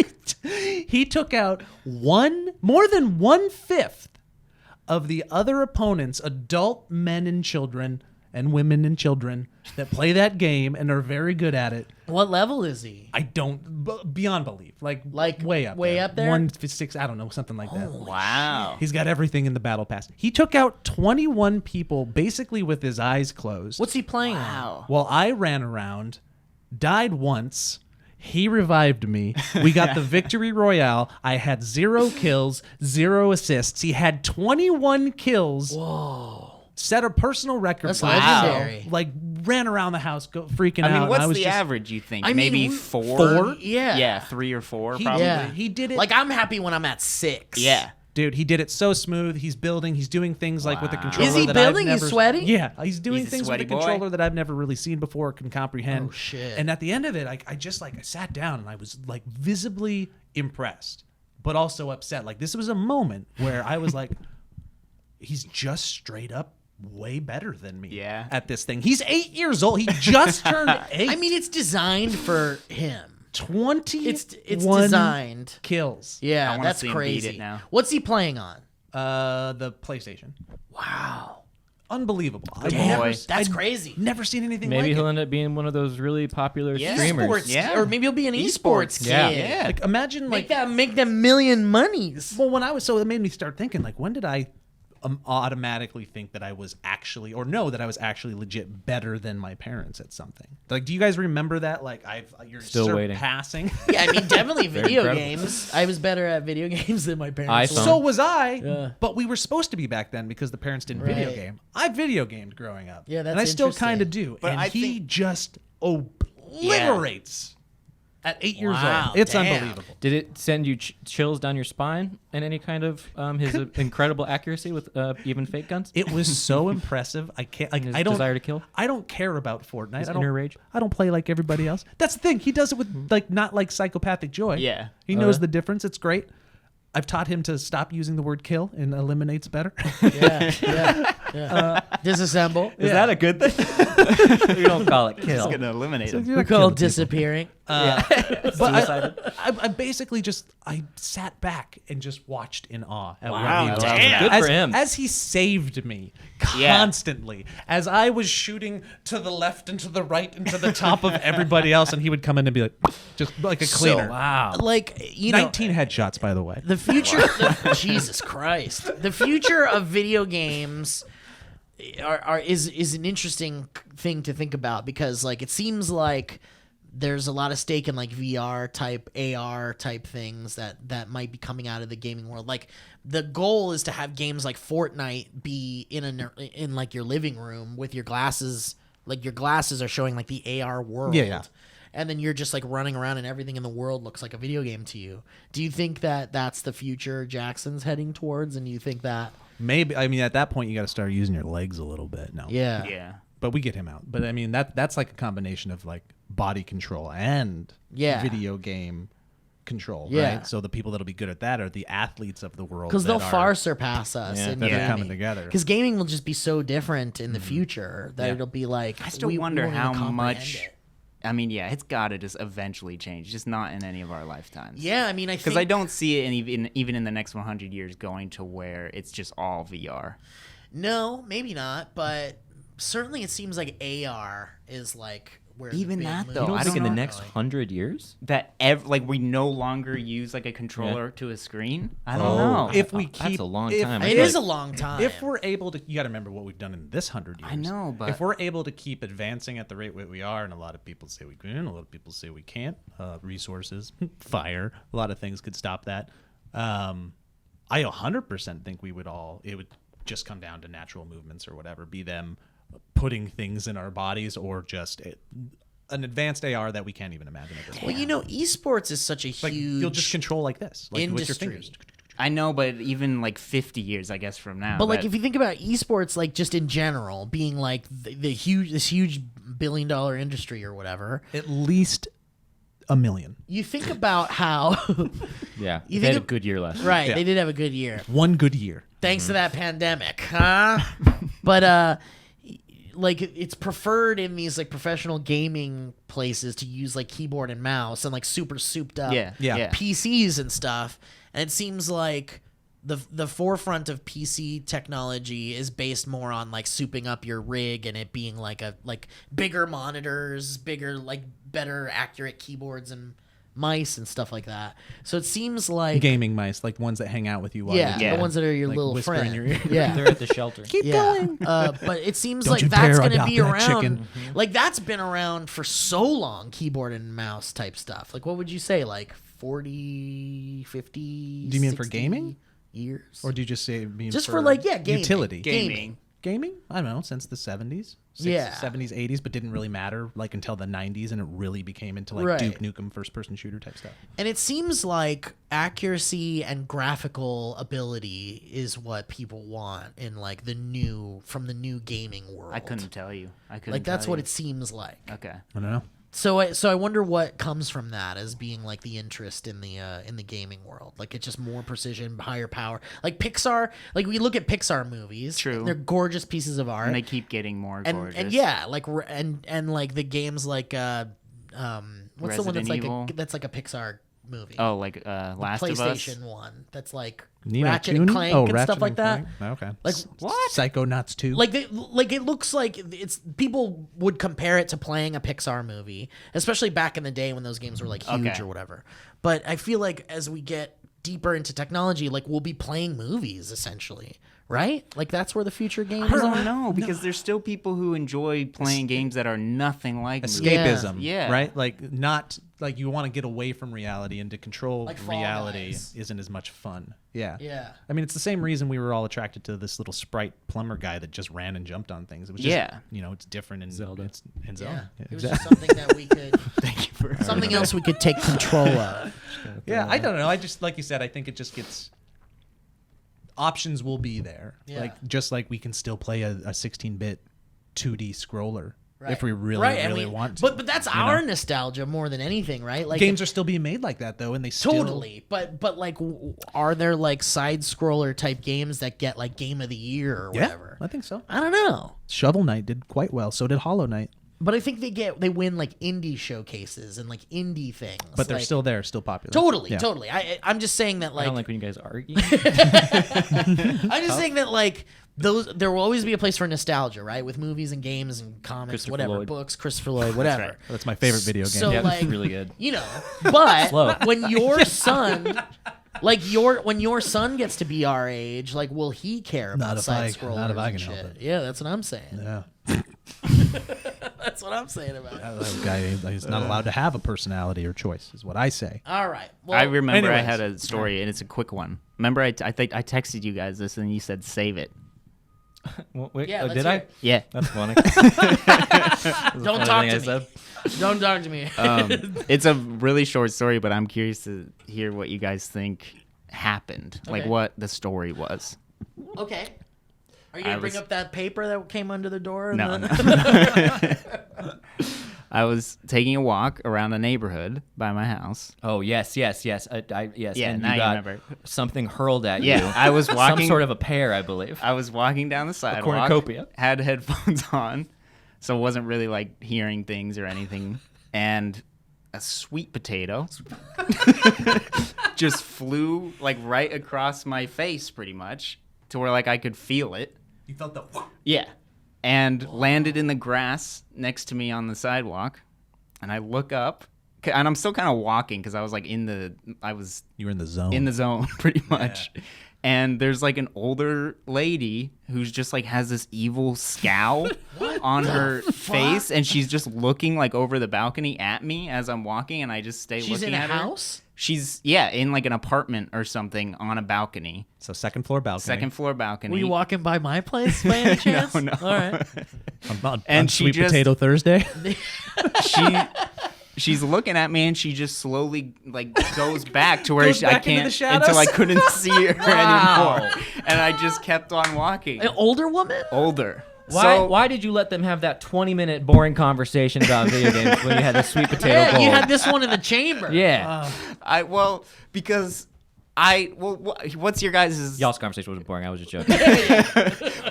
He took out more than 1/5 of the other opponents, adult men and children and women and children that play that game and are very good at it. What level is he? I don't beyond belief, like way up there? 1-6, I don't know, something like that. Wow. He's got everything in the battle pass. He took out 21 people basically with his eyes closed. What's he playing on? Wow. While I ran around, died once. He revived me. We got the victory royale. I had 0 kills, 0 assists. He had 21 kills. Whoa. Set a personal record. That's for legendary. himself. Like ran around the house, freaking out. I mean, what's I was the just, average, you think? I mean, Maybe we- 4? Yeah. Yeah, 3 or 4 He- probably. Yeah. He did it. Like, I'm happy when I'm at 6. Yeah. Dude, he did it so smooth. He's building. He's doing things like with the controller. Is he that building? I've He's never, sweating? Yeah, he's doing He's a things with sweaty the boy. controller that I've never really seen before or can comprehend. Oh, shit. And at the end of it, I just I sat down and I was like visibly impressed, but also upset. Like this was a moment where I was like, he's just straight up way better than me. Yeah. At this thing, he's 8 years old. He just turned 8. I mean, it's designed for him. 20. It's designed. kills. I Yeah, wanna that's see him beat crazy. it now. What's he playing on? The PlayStation. Wow. Unbelievable. Damn, boy. that's crazy. Never seen anything Maybe like he'll it. end up being one of those really popular Yeah. streamers. Esports, Yeah. or maybe he'll be an esports kid. Yeah. Yeah. Like imagine like Make them million monies. well when I was so it made me start thinking like when did I automatically think that I was actually or know that I was actually legit better than my parents at something. Like do you guys remember that? Like you're Still waiting. surpassing. Yeah, I mean, definitely video incredible. games. I was better at video games than my parents. iPhone. were. So was I, Yeah. but we were supposed to be back then because the parents didn't video Right. game. I video gamed growing up. Yeah, that's and I still interesting. kind of do. But and I he think- just obliterates At 8 years Wow, old. It's damn. unbelievable. Did it send you chills down your spine in any kind of his incredible accuracy with even fake guns? It was so impressive. I can't. Like, His I don't desire to kill? I don't care about Fortnite. His I don't. inner rage? I don't play like everybody else. That's the thing. He does it with like not like psychopathic joy. Yeah. He knows the difference. It's great. I've taught him to stop using the word kill and eliminates better. Disassemble. Is that a good thing? We don't call it Just kill. gonna eliminate him. We call it disappearing. But I basically just I sat back and just watched in awe at Wow, what he damn. did. Good for him. As he saved me Yeah. constantly, as I was shooting to the left and to the right and to the top of everybody else, and he would come in and be like, just like a cleaner. Wow. Like, you know, 19 headshots, by the way. the future. Jesus Christ. The future of video games is an interesting thing to think about because, like, it seems like there's a lot of stake in like VR type, AR type things that might be coming out of the gaming world. Like, the goal is to have games like Fortnite be in like your living room with your glasses. Like, your glasses are showing like the AR world. Yeah. And then you're just like running around and everything in the world looks like a video game to you. Do you think that that's the future Jackson's heading towards? And you think that? Maybe. I mean, at that point, you got to start using your legs a little bit. No. Yeah. Yeah. But we get him out. But I mean, that's like a combination of like body control and video game control. Yeah. Right. So the people that'll be good at that are the athletes of the world. Because they'll that far surpass us in that are gaming. coming together. Because gaming will just be so different in the future that it'll be like I still we wonder won't even how comprehend much. it. I mean, yeah, it's got to just eventually change, just not in any of our lifetimes. Yeah, I mean, I Because think I don't see it even in the next 100 years going to where it's just all VR. No, maybe not, but certainly it seems like AR is like where Even the big that, move though, You I don't is think in the don't next going. 100 years? That we no longer use like a controller to a screen. I don't Oh. know. If we That's keep a long if- time. I It feel is like- a long time. If we're able to, you got to remember what we've done in this 100 years. I know, but- if we're able to keep advancing at the rate we are, and a lot of people say we can, a lot of people say we can't. Resources, fire, a lot of things could stop that. I 100% think it would just come down to natural movements or whatever, be them putting things in our bodies or just an advanced AR that we can't even imagine at this point. well, you know, esports is such a huge Like you'll just control like this, like with your industry. fingers. I know, but even like 50 years, I guess, from now. But like, that- if you think about esports, like just in general, being like this huge billion-dollar industry or whatever, At least 1 million. you think about how Yeah. You they had think a good year last year. right, Yeah. they did have a good year. One good year. Thanks to that pandemic, huh? But like it's preferred in these like professional gaming places to use like keyboard and mouse and like super souped up Yeah. PCs and stuff. And it seems like the forefront of PC technology is based more on like souping up your rig and it being like bigger monitors, bigger like better accurate keyboards and mice and stuff like that. So it seems like Gaming mice, like ones that hang out with you while yeah, you the ones that are your like, little whisper in friend. your ear. Yeah. They're at the shelter. Keep Yeah. going. But it seems Don't like you that's dare going to adopt be that around. chicken. Like that's been around for so long, keyboard and mouse type stuff. Like what would you say, like 40, 50, Do you mean for 60 gaming? years? Or do you just say mean just for like, yeah, gaming. utility? Gaming. Gaming? I don't know, since the 70s. Yeah. 70s, 80s, but didn't really matter like until the 90s and it really became into like Right. Duke Nukem first person shooter type stuff. And it seems like accuracy and graphical ability is what people want in like the new gaming world. I couldn't tell you. Like that's what it seems like. Okay. I don't know. So I wonder what comes from that as being like the interest in the gaming world. Like it's just more precision, higher power. Like Pixar, like we look at Pixar movies. True. They're gorgeous pieces of art. And they keep getting more gorgeous. and yeah, like and like the games like what's the one Resident Evil? that's like a Pixar movie? Oh, like Last of Us. PlayStation one. That's like Ni no Ratchet and Kuni? Clank Oh, and Ratchet stuff like and that. Clank? Okay. Like what? Psychonauts 2. Like it looks like it's people would compare it to playing a Pixar movie, especially back in the day when those games were like huge Okay. or whatever. But I feel like as we get deeper into technology, like we'll be playing movies essentially, right? Like that's where the future games I don't are. know, because there's still people who enjoy playing games that are nothing like movies. Escapism, Yeah. right? Like not like you want to get away from reality and to control Like Fall reality Guys. isn't as much fun. Yeah. Yeah. I mean, it's the same reason we were all attracted to this little sprite plumber guy that just ran and jumped on things. It was just, Yeah. it's different in Zelda. It's in Yeah. Zelda. It was just something that we could. Thank you for Something else we could take control of. Yeah, I don't know. I just like you said, I think it just gets options will be there. Yeah. Like just like we can still play a 16-bit 2D scroller Right. if we really and really want to. But that's our nostalgia more than anything, right? Like games are still being made like that though, and they still totally. But like, are there like side scroller type games that get like Game of the Year or Yeah, whatever? I think so. I don't know. Shovel Knight did quite well. So did Hollow Knight. But I think they win like indie showcases and like indie things. But they're like, still there, still popular. totally, Yeah. totally. I'm just saying that I like don't like when you guys argue. I'm just saying that like there will always be a place for nostalgia, right? With movies and games and comics, Christopher whatever, Lloyd. books, Christopher Lloyd, whatever. That's my favorite video game. So Yeah, that's like really good. You know, but Slow. when your son when your son gets to be our age, like will he care about side scrollers? Not if I and can help shit? it. Yeah, that's what I'm saying. Yeah. That's what I'm saying about it. That guy is not allowed to have a personality or choice, is what I say. All right. Well, I remember I anyways. had a story, and it's a quick one. Remember, I think I texted you guys this, and you said save it. Well, wait, Yeah, let's did hear I? it. Yeah. That's funny. Don't talk to me. Don't talk to me. It's a really short story, but I'm curious to hear what you guys think happened, like Okay. what the story was. Okay. Are you gonna I bring was- up that paper that came under the door? and No, the- I was taking a walk around the neighborhood by my house. Oh yes. Yes. Yeah, And now you you got remember. something hurled at you. Yeah, I was walking. Some sort of a pear, I believe. I was walking down the sidewalk. cornucopia. Had headphones on, so wasn't really like hearing things or anything. And a sweet potato just flew like right across my face, pretty much, to where like I could feel it. You felt the Yeah. And landed in the grass next to me on the sidewalk. And I look up, and I'm still kind of walking because I was like you were in the zone. in the zone pretty much. And there's like an older lady who's just like has this evil scowl on her face, and she's just looking like over the balcony at me as I'm walking, and I just stay She's looking in a at her. house? She's in like an apartment or something on a balcony. So second floor balcony. Second floor balcony. Were you walking by my place by any chance? No. All right. on And she Sweet just- Potato Thursday. She's looking at me, and she just slowly like goes back to where Goes I back into the can't shadows? until I couldn't see her anymore, and I just kept on walking. An older woman? Older. Why did you let them have that 20-minute boring conversation about video games when you had the sweet potato Yeah, bowl? you had this one in the chamber. Yeah. What's your guys' Y'all's conversation wasn't boring. I was just joking.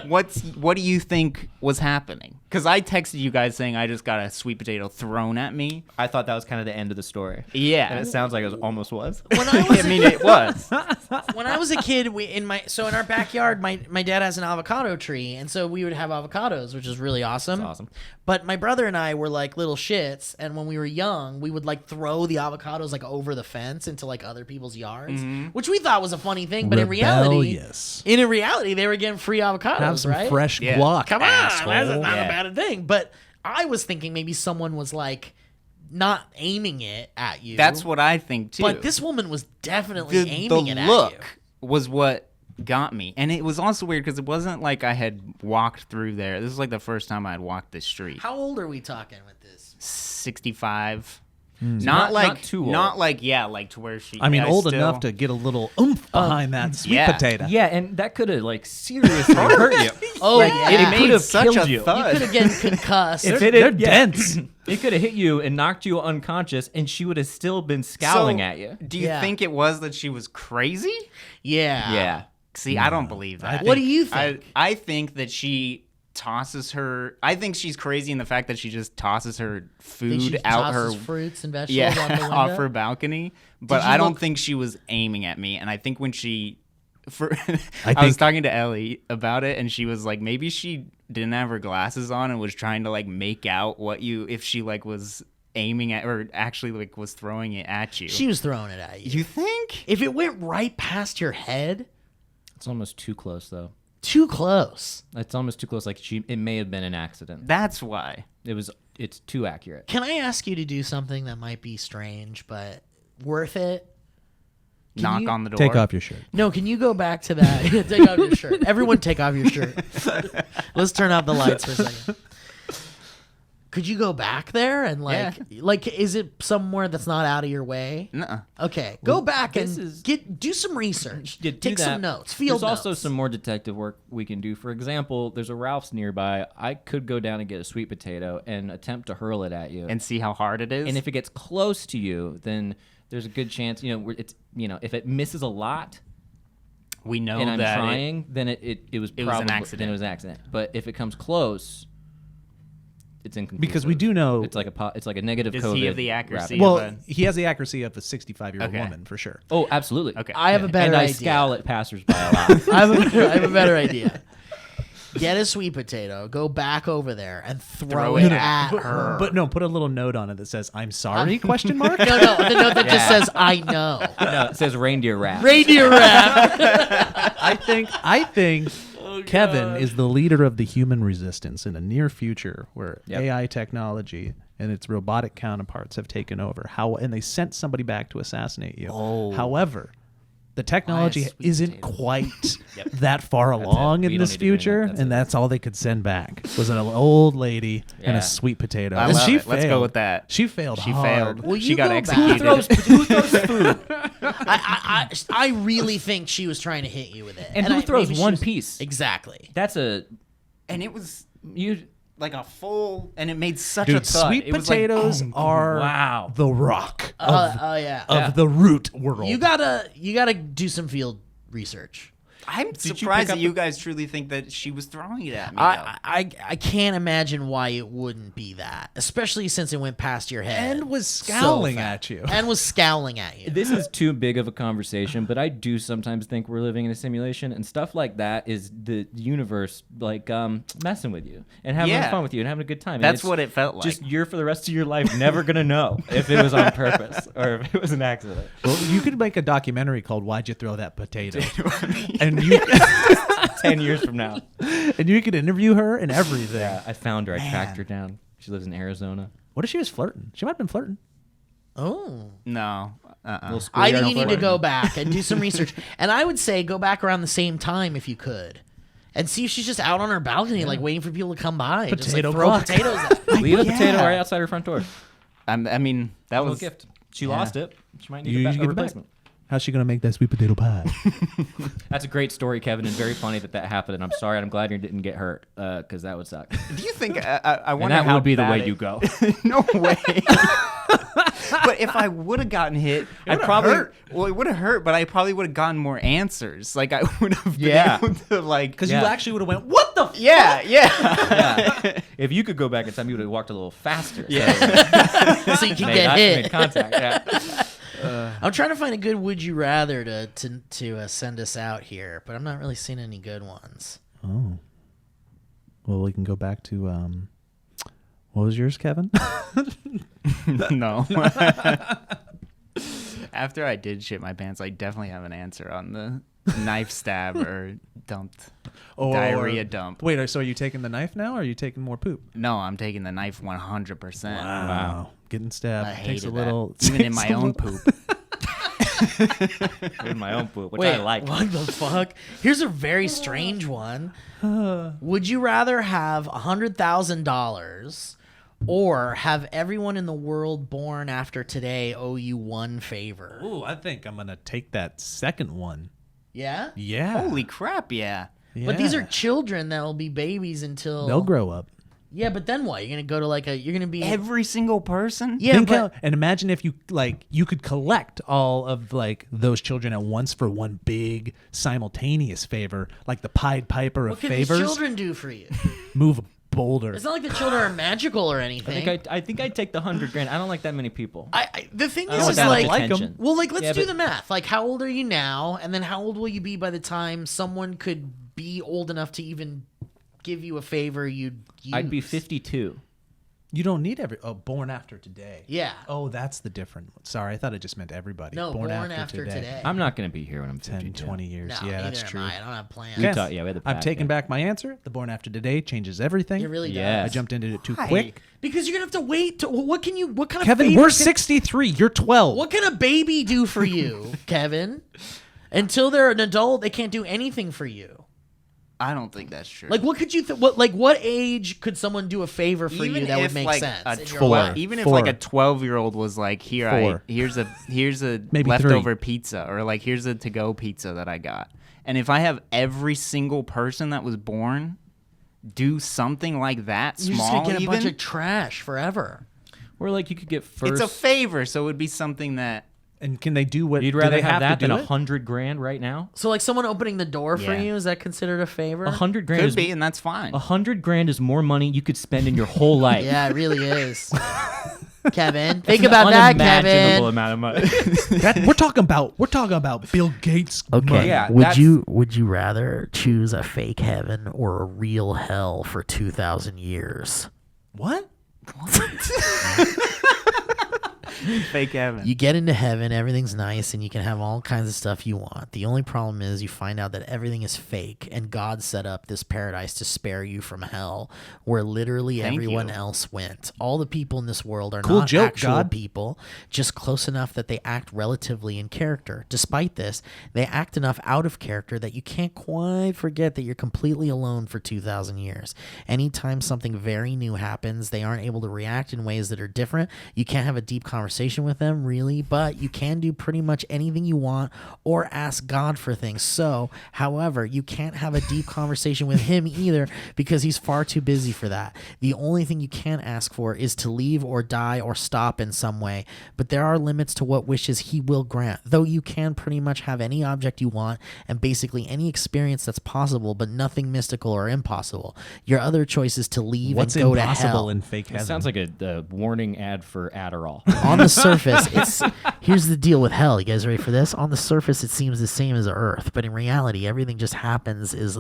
what do you think was happening? Because I texted you guys saying I just got a sweet potato thrown at me. I thought that was kind of the end of the story. Yeah. And it sounds like it almost was. When I was I mean, it was. when I was a kid, in our backyard, my dad has an avocado tree, and so we would have avocados, which is really awesome. That's awesome. But my brother and I were like little shits, and when we were young, we would like throw the avocados like over the fence into like other people's yards, which we thought was a funny thing. But Rebellious. in reality, they were getting free avocados, Have some right? fresh Yeah. guac. Come on, asshole. that's not Yeah. a bad thing. But I was thinking maybe someone was like not aiming it at you. That's what I think too. But this woman was definitely the aiming it look at you. was what got me, and it was also weird because it wasn't like I had walked through there. This was like the first time I had walked this street. How old are we talking with this? 65. Not too old. Not like like to where she. I mean, old still- enough to get a little oomph behind that sweet yeah. potato. Yeah, and that could have like seriously hurt you. Oh, Like, yeah. it made could have such killed a you. thud. You could have gotten concussed. If They're dense. It could have hit you and knocked you unconscious, and she would have still been scowling So, at you. Do you Yeah. think it was that she was crazy? yeah. Yeah. See, I don't believe that. What do you think? I think that she tosses her. I think she's crazy in the fact that she just tosses her Think she food out her. tosses fruits and vegetables out the window? Off her balcony. But you I don't look- think she was aiming at me. And I think when she. I was think- talking to Ellie about it, and she was like, maybe she didn't have her glasses on and was trying to like make out if she like was aiming at or actually like was throwing it at you. She was throwing it at you. You think? If it went right past your head, It's almost too close, though. Too close. It's almost too close. Like it may have been an accident. That's why. It's too accurate. Can I ask you to do something that might be strange but worth it? Knock on the door. Take off your shirt. No, can you go back to that? Take off your shirt. Everyone take off your shirt. Let's turn out the lights for a second. Could you go back there and like is it somewhere that's not out of your way? Nuh-uh. Okay, go back this and is- do some research. Yeah, do Take that. some notes. Field There's also notes. some more detective work we can do. For example, there's a Ralph's nearby. I could go down and get a sweet potato and attempt to hurl it at you. And see how hard it is. And if it gets close to you, then there's a good chance. If it misses a lot, we know and I'm that trying, then it was was probably an accident. Then it was an accident. But if it comes close, it's inconclusive. Because we do know it's like a negative. Does COVID he have the accuracy? rapid. Well, of he has the accuracy of a 65-year-old Okay. woman for sure. Oh, absolutely. Okay. I have a better and I idea. scowl at passersby a lot. I have a better idea. Get a sweet potato, go back over there, and throw it at her. But no, put a little note on it that says "I'm sorry?" question mark. No, the note that just says "I know." No, it says reindeer wrap. Reindeer wrap. I think Kevin is the leader of the human resistance in a near future where Yep. AI technology and its robotic counterparts have taken over. And they sent somebody back to assassinate you. However, the technology sweet isn't potato. quite that far along We in don't this need to do anything. future, That's and it. that's all they could send back was an old lady and Yeah. a sweet potato. I and love she it. Let's go failed. with that. She failed. She hard. failed. Will She you got go executed. Who throws food? I really think she was trying to hit you with it. And who throws maybe she one was- piece? Exactly. That's a And it was you. like a full, and it made such a Dude, thud. sweet It was like, potatoes are wow. the rock Oh yeah. of the root world. You gotta do some field research. I'm you surprised pick that up you guys truly think that she was throwing it at me. I can't imagine why it wouldn't be that, especially since it went past your head and was so scowling fast. at you. And was scowling at you. This is too big of a conversation, but I do sometimes think we're living in a simulation, and stuff like that is the universe like messing with you and having Yeah. fun with you and having a good time. And That's it's what it felt like. Just you're for the rest of your life never gonna know if it was on purpose or if it was an accident. Well, you could make a documentary called "Why'd You Throw That Potato," and you 10 years from now. and you could interview her and everything. Yeah, I found her. I tracked her down. She lives in Arizona. What if she was flirting? She might have been flirting. Oh. no. Little I schoolyard think you need to flirting. go back and do some research. And I would say go back around the same time if you could. And see if she's just out on her balcony, like waiting for people to come by. Just like Potato throw clock. potatoes at her. Leave a potato right outside her front door. I mean, that Little was gift. She yeah. lost it. She might need You a should give it back. replacement. How's she gonna make that sweet potato pie? That's a great story, Kevin, and very funny that happened. And I'm sorry. I'm glad you didn't get hurt because that would suck. Do you think I And wonder that how would be the bad way it- you go. No way. But if I would have gotten hit, I probably it would have hurt, but I probably would have gotten more answers. Like I would have been Yeah. able to like Because Yeah. you actually would have went, "What the?" yeah. Yeah. If you could go back in time, you would have walked a little faster. Yeah. So you can Made get made hit. contact. Yeah. I'm trying to find a good would you rather to send us out here, but I'm not really seeing any good ones. Oh. Well, we can go back to what was yours, Kevin? No. After I did shit my pants, I definitely have an answer on the knife stab or dumped diarrhea dump. Wait, so are you taking the knife now, or are you taking more poop? No, I'm taking the knife 100%. Wow. Getting stabbed I takes a hated little. that. Even in takes my a own little- poop. In my own poop, which Wait, I like. what the fuck? Here's a very strange one. Would you rather have $100,000 or have everyone in the world born after today owe you one favor? Ooh, I think I'm gonna take that second one. Yeah? Yeah. Holy crap, yeah. But these are Yeah. children that will be babies until They'll grow up. Yeah, but then what? You're gonna go to you're gonna be Every single person? Yeah, Think but how- and imagine if you you could collect all of those children at once for one big simultaneous favor, like the Pied Piper of what could favors. these children do for you? Move a boulder. It's not like the children are magical or anything. I think I'd take the $100,000. I don't like that many people. The thing I is, don't is that like, much attention. well, let's Yeah, do but- the math. Like, how old are you now? And then how old will you be by the time someone could be old enough to even give you a favor you'd use? I'd be 52. You don't need born after today. Yeah. Oh, that's the different one. Sorry, I thought it just meant everybody. No, born after today. I'm not going to be here when I'm 10, 52. 20 years. No, Yeah, neither that's am true. I. I don't have plans. We thought- yeah, we had the I'm pack, taking yeah. back my answer. The born after today changes everything. It really does. Yeah. I jumped into it too Why? quick. Because you're gonna have to wait. What kind of Kevin, favor we're can- 63. You're 12. What can a baby do for you, Kevin? Until they're an adult, they can't do anything for you. I don't think that's true. Like, what could you? What age could someone do a favor for even you that if would make like sense? a in your 12 life? even if Four. like a 12-year-old was like, Four. here's a Maybe leftover pizza, or like here's a to-go pizza that I got, and if I have every single person that was born do something like that You're just small, gonna get a even bunch of trash forever. Or like you could get first. it's a favor, so it would be something that And can they do what? You'd do rather they have that to than do it? $100,000 right now. So, like, someone opening the door for Yeah. you, is that considered a favor? $100,000 could is be, and that's fine. $100,000 is more money you could spend in your whole life. Yeah, it really is. Kevin, think about that, Unimaginable Kevin. amount of money. We're talking about Bill Gates. Okay. Yeah, would that's- you rather choose a fake heaven or a real hell for 2,000 years? What? Fake heaven. You get into heaven, everything's nice, and you can have all kinds of stuff you want. The only problem is you find out that everything is fake, and God set up this paradise to spare you from hell, where literally Thank everyone you. else went. All the people in this world are Cool not joke, actual God. people, just close enough that they act relatively in character. Despite this, they act enough out of character that you can't quite forget that you're completely alone for 2,000 years. Anytime something very new happens, they aren't able to react in ways that are different. You can't have a deep conversation with them, really, but you can do pretty much anything you want or ask God for things. So, however, you can't have a deep conversation with him either because he's far too busy for that. The only thing you can ask for is to leave or die or stop in some way, but there are limits to what wishes he will grant, though you can pretty much have any object you want and basically any experience that's possible, but nothing mystical or impossible. Your other choice is to leave What's and go to impossible hell. in fake It heaven? sounds like a warning ad for Adderall. On the surface, here's the deal with hell. You guys ready for this? On the surface, it seems the same as Earth, but in reality, everything that happens is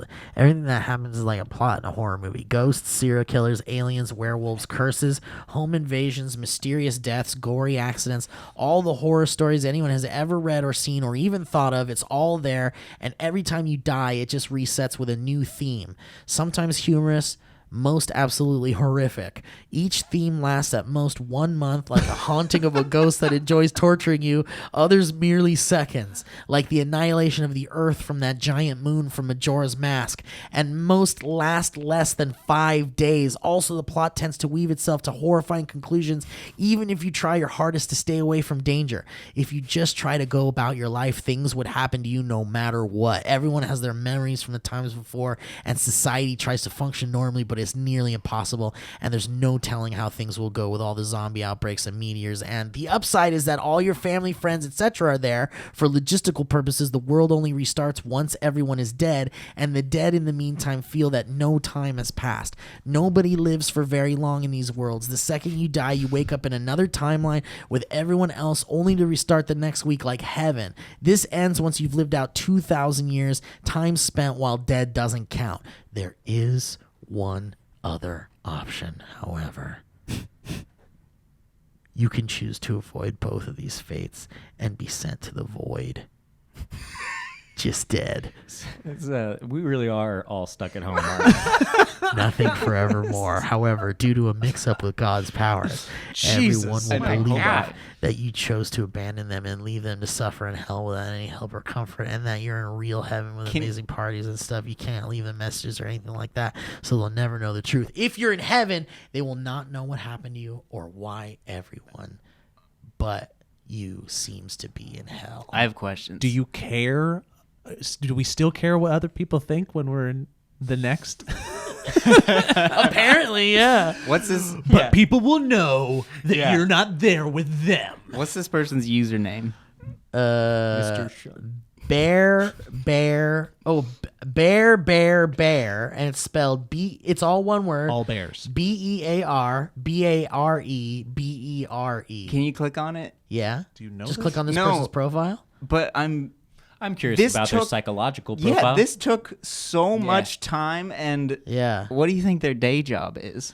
like a plot in a horror movie. Ghosts, serial killers, aliens, werewolves, curses, home invasions, mysterious deaths, gory accidents, all the horror stories anyone has ever read or seen or even thought of, it's all there, and every time you die, it just resets with a new theme. Sometimes humorous, most absolutely horrific. Each theme lasts at most 1 month, like a haunting of a ghost that enjoys torturing you, others merely seconds, like the annihilation of the earth from that giant moon from Majora's Mask, and most last less than 5 days. Also, the plot tends to weave itself to horrifying conclusions, even if you try your hardest to stay away from danger. If you just try to go about your life, things would happen to you no matter what. Everyone has their memories from the times before, and society tries to function normally, but it's nearly impossible, and there's no telling how things will go with all the zombie outbreaks and meteors. And the upside is that all your family, friends, etc. are there. For logistical purposes, the world only restarts once everyone is dead, and the dead in the meantime feel that no time has passed. Nobody lives for very long in these worlds. The second you die, you wake up in another timeline with everyone else, only to restart the next week like heaven. This ends once you've lived out 2,000 years, time spent while dead doesn't count. There is one other option, however. You can choose to avoid both of these fates and be sent to the void. Just dead. We really are all stuck at home. Aren't we? Nothing forevermore. However, due to a mix-up with God's powers, Jesus. everyone will believe God. that you chose to abandon them and leave them to suffer in hell without any help or comfort, and that you're in real heaven with amazing parties and stuff. You can't leave them messages or anything like that, so they'll never know the truth. If you're in heaven, they will not know what happened to you or why everyone but you seems to be in hell. I have questions. Do you care? Do we still care what other people think when we're in the next? Apparently, yeah. What's this? But people will know that you're not there with them. What's this person's username? Bear, and it's spelled B. It's all one word. All bears. BEARBAREBERE. Can you click on it? Yeah. Do you know? Just this? click on this No. person's profile. But I'm curious This about their took- psychological profile. yeah. This took so much time, and Yeah. what do you think their day job is?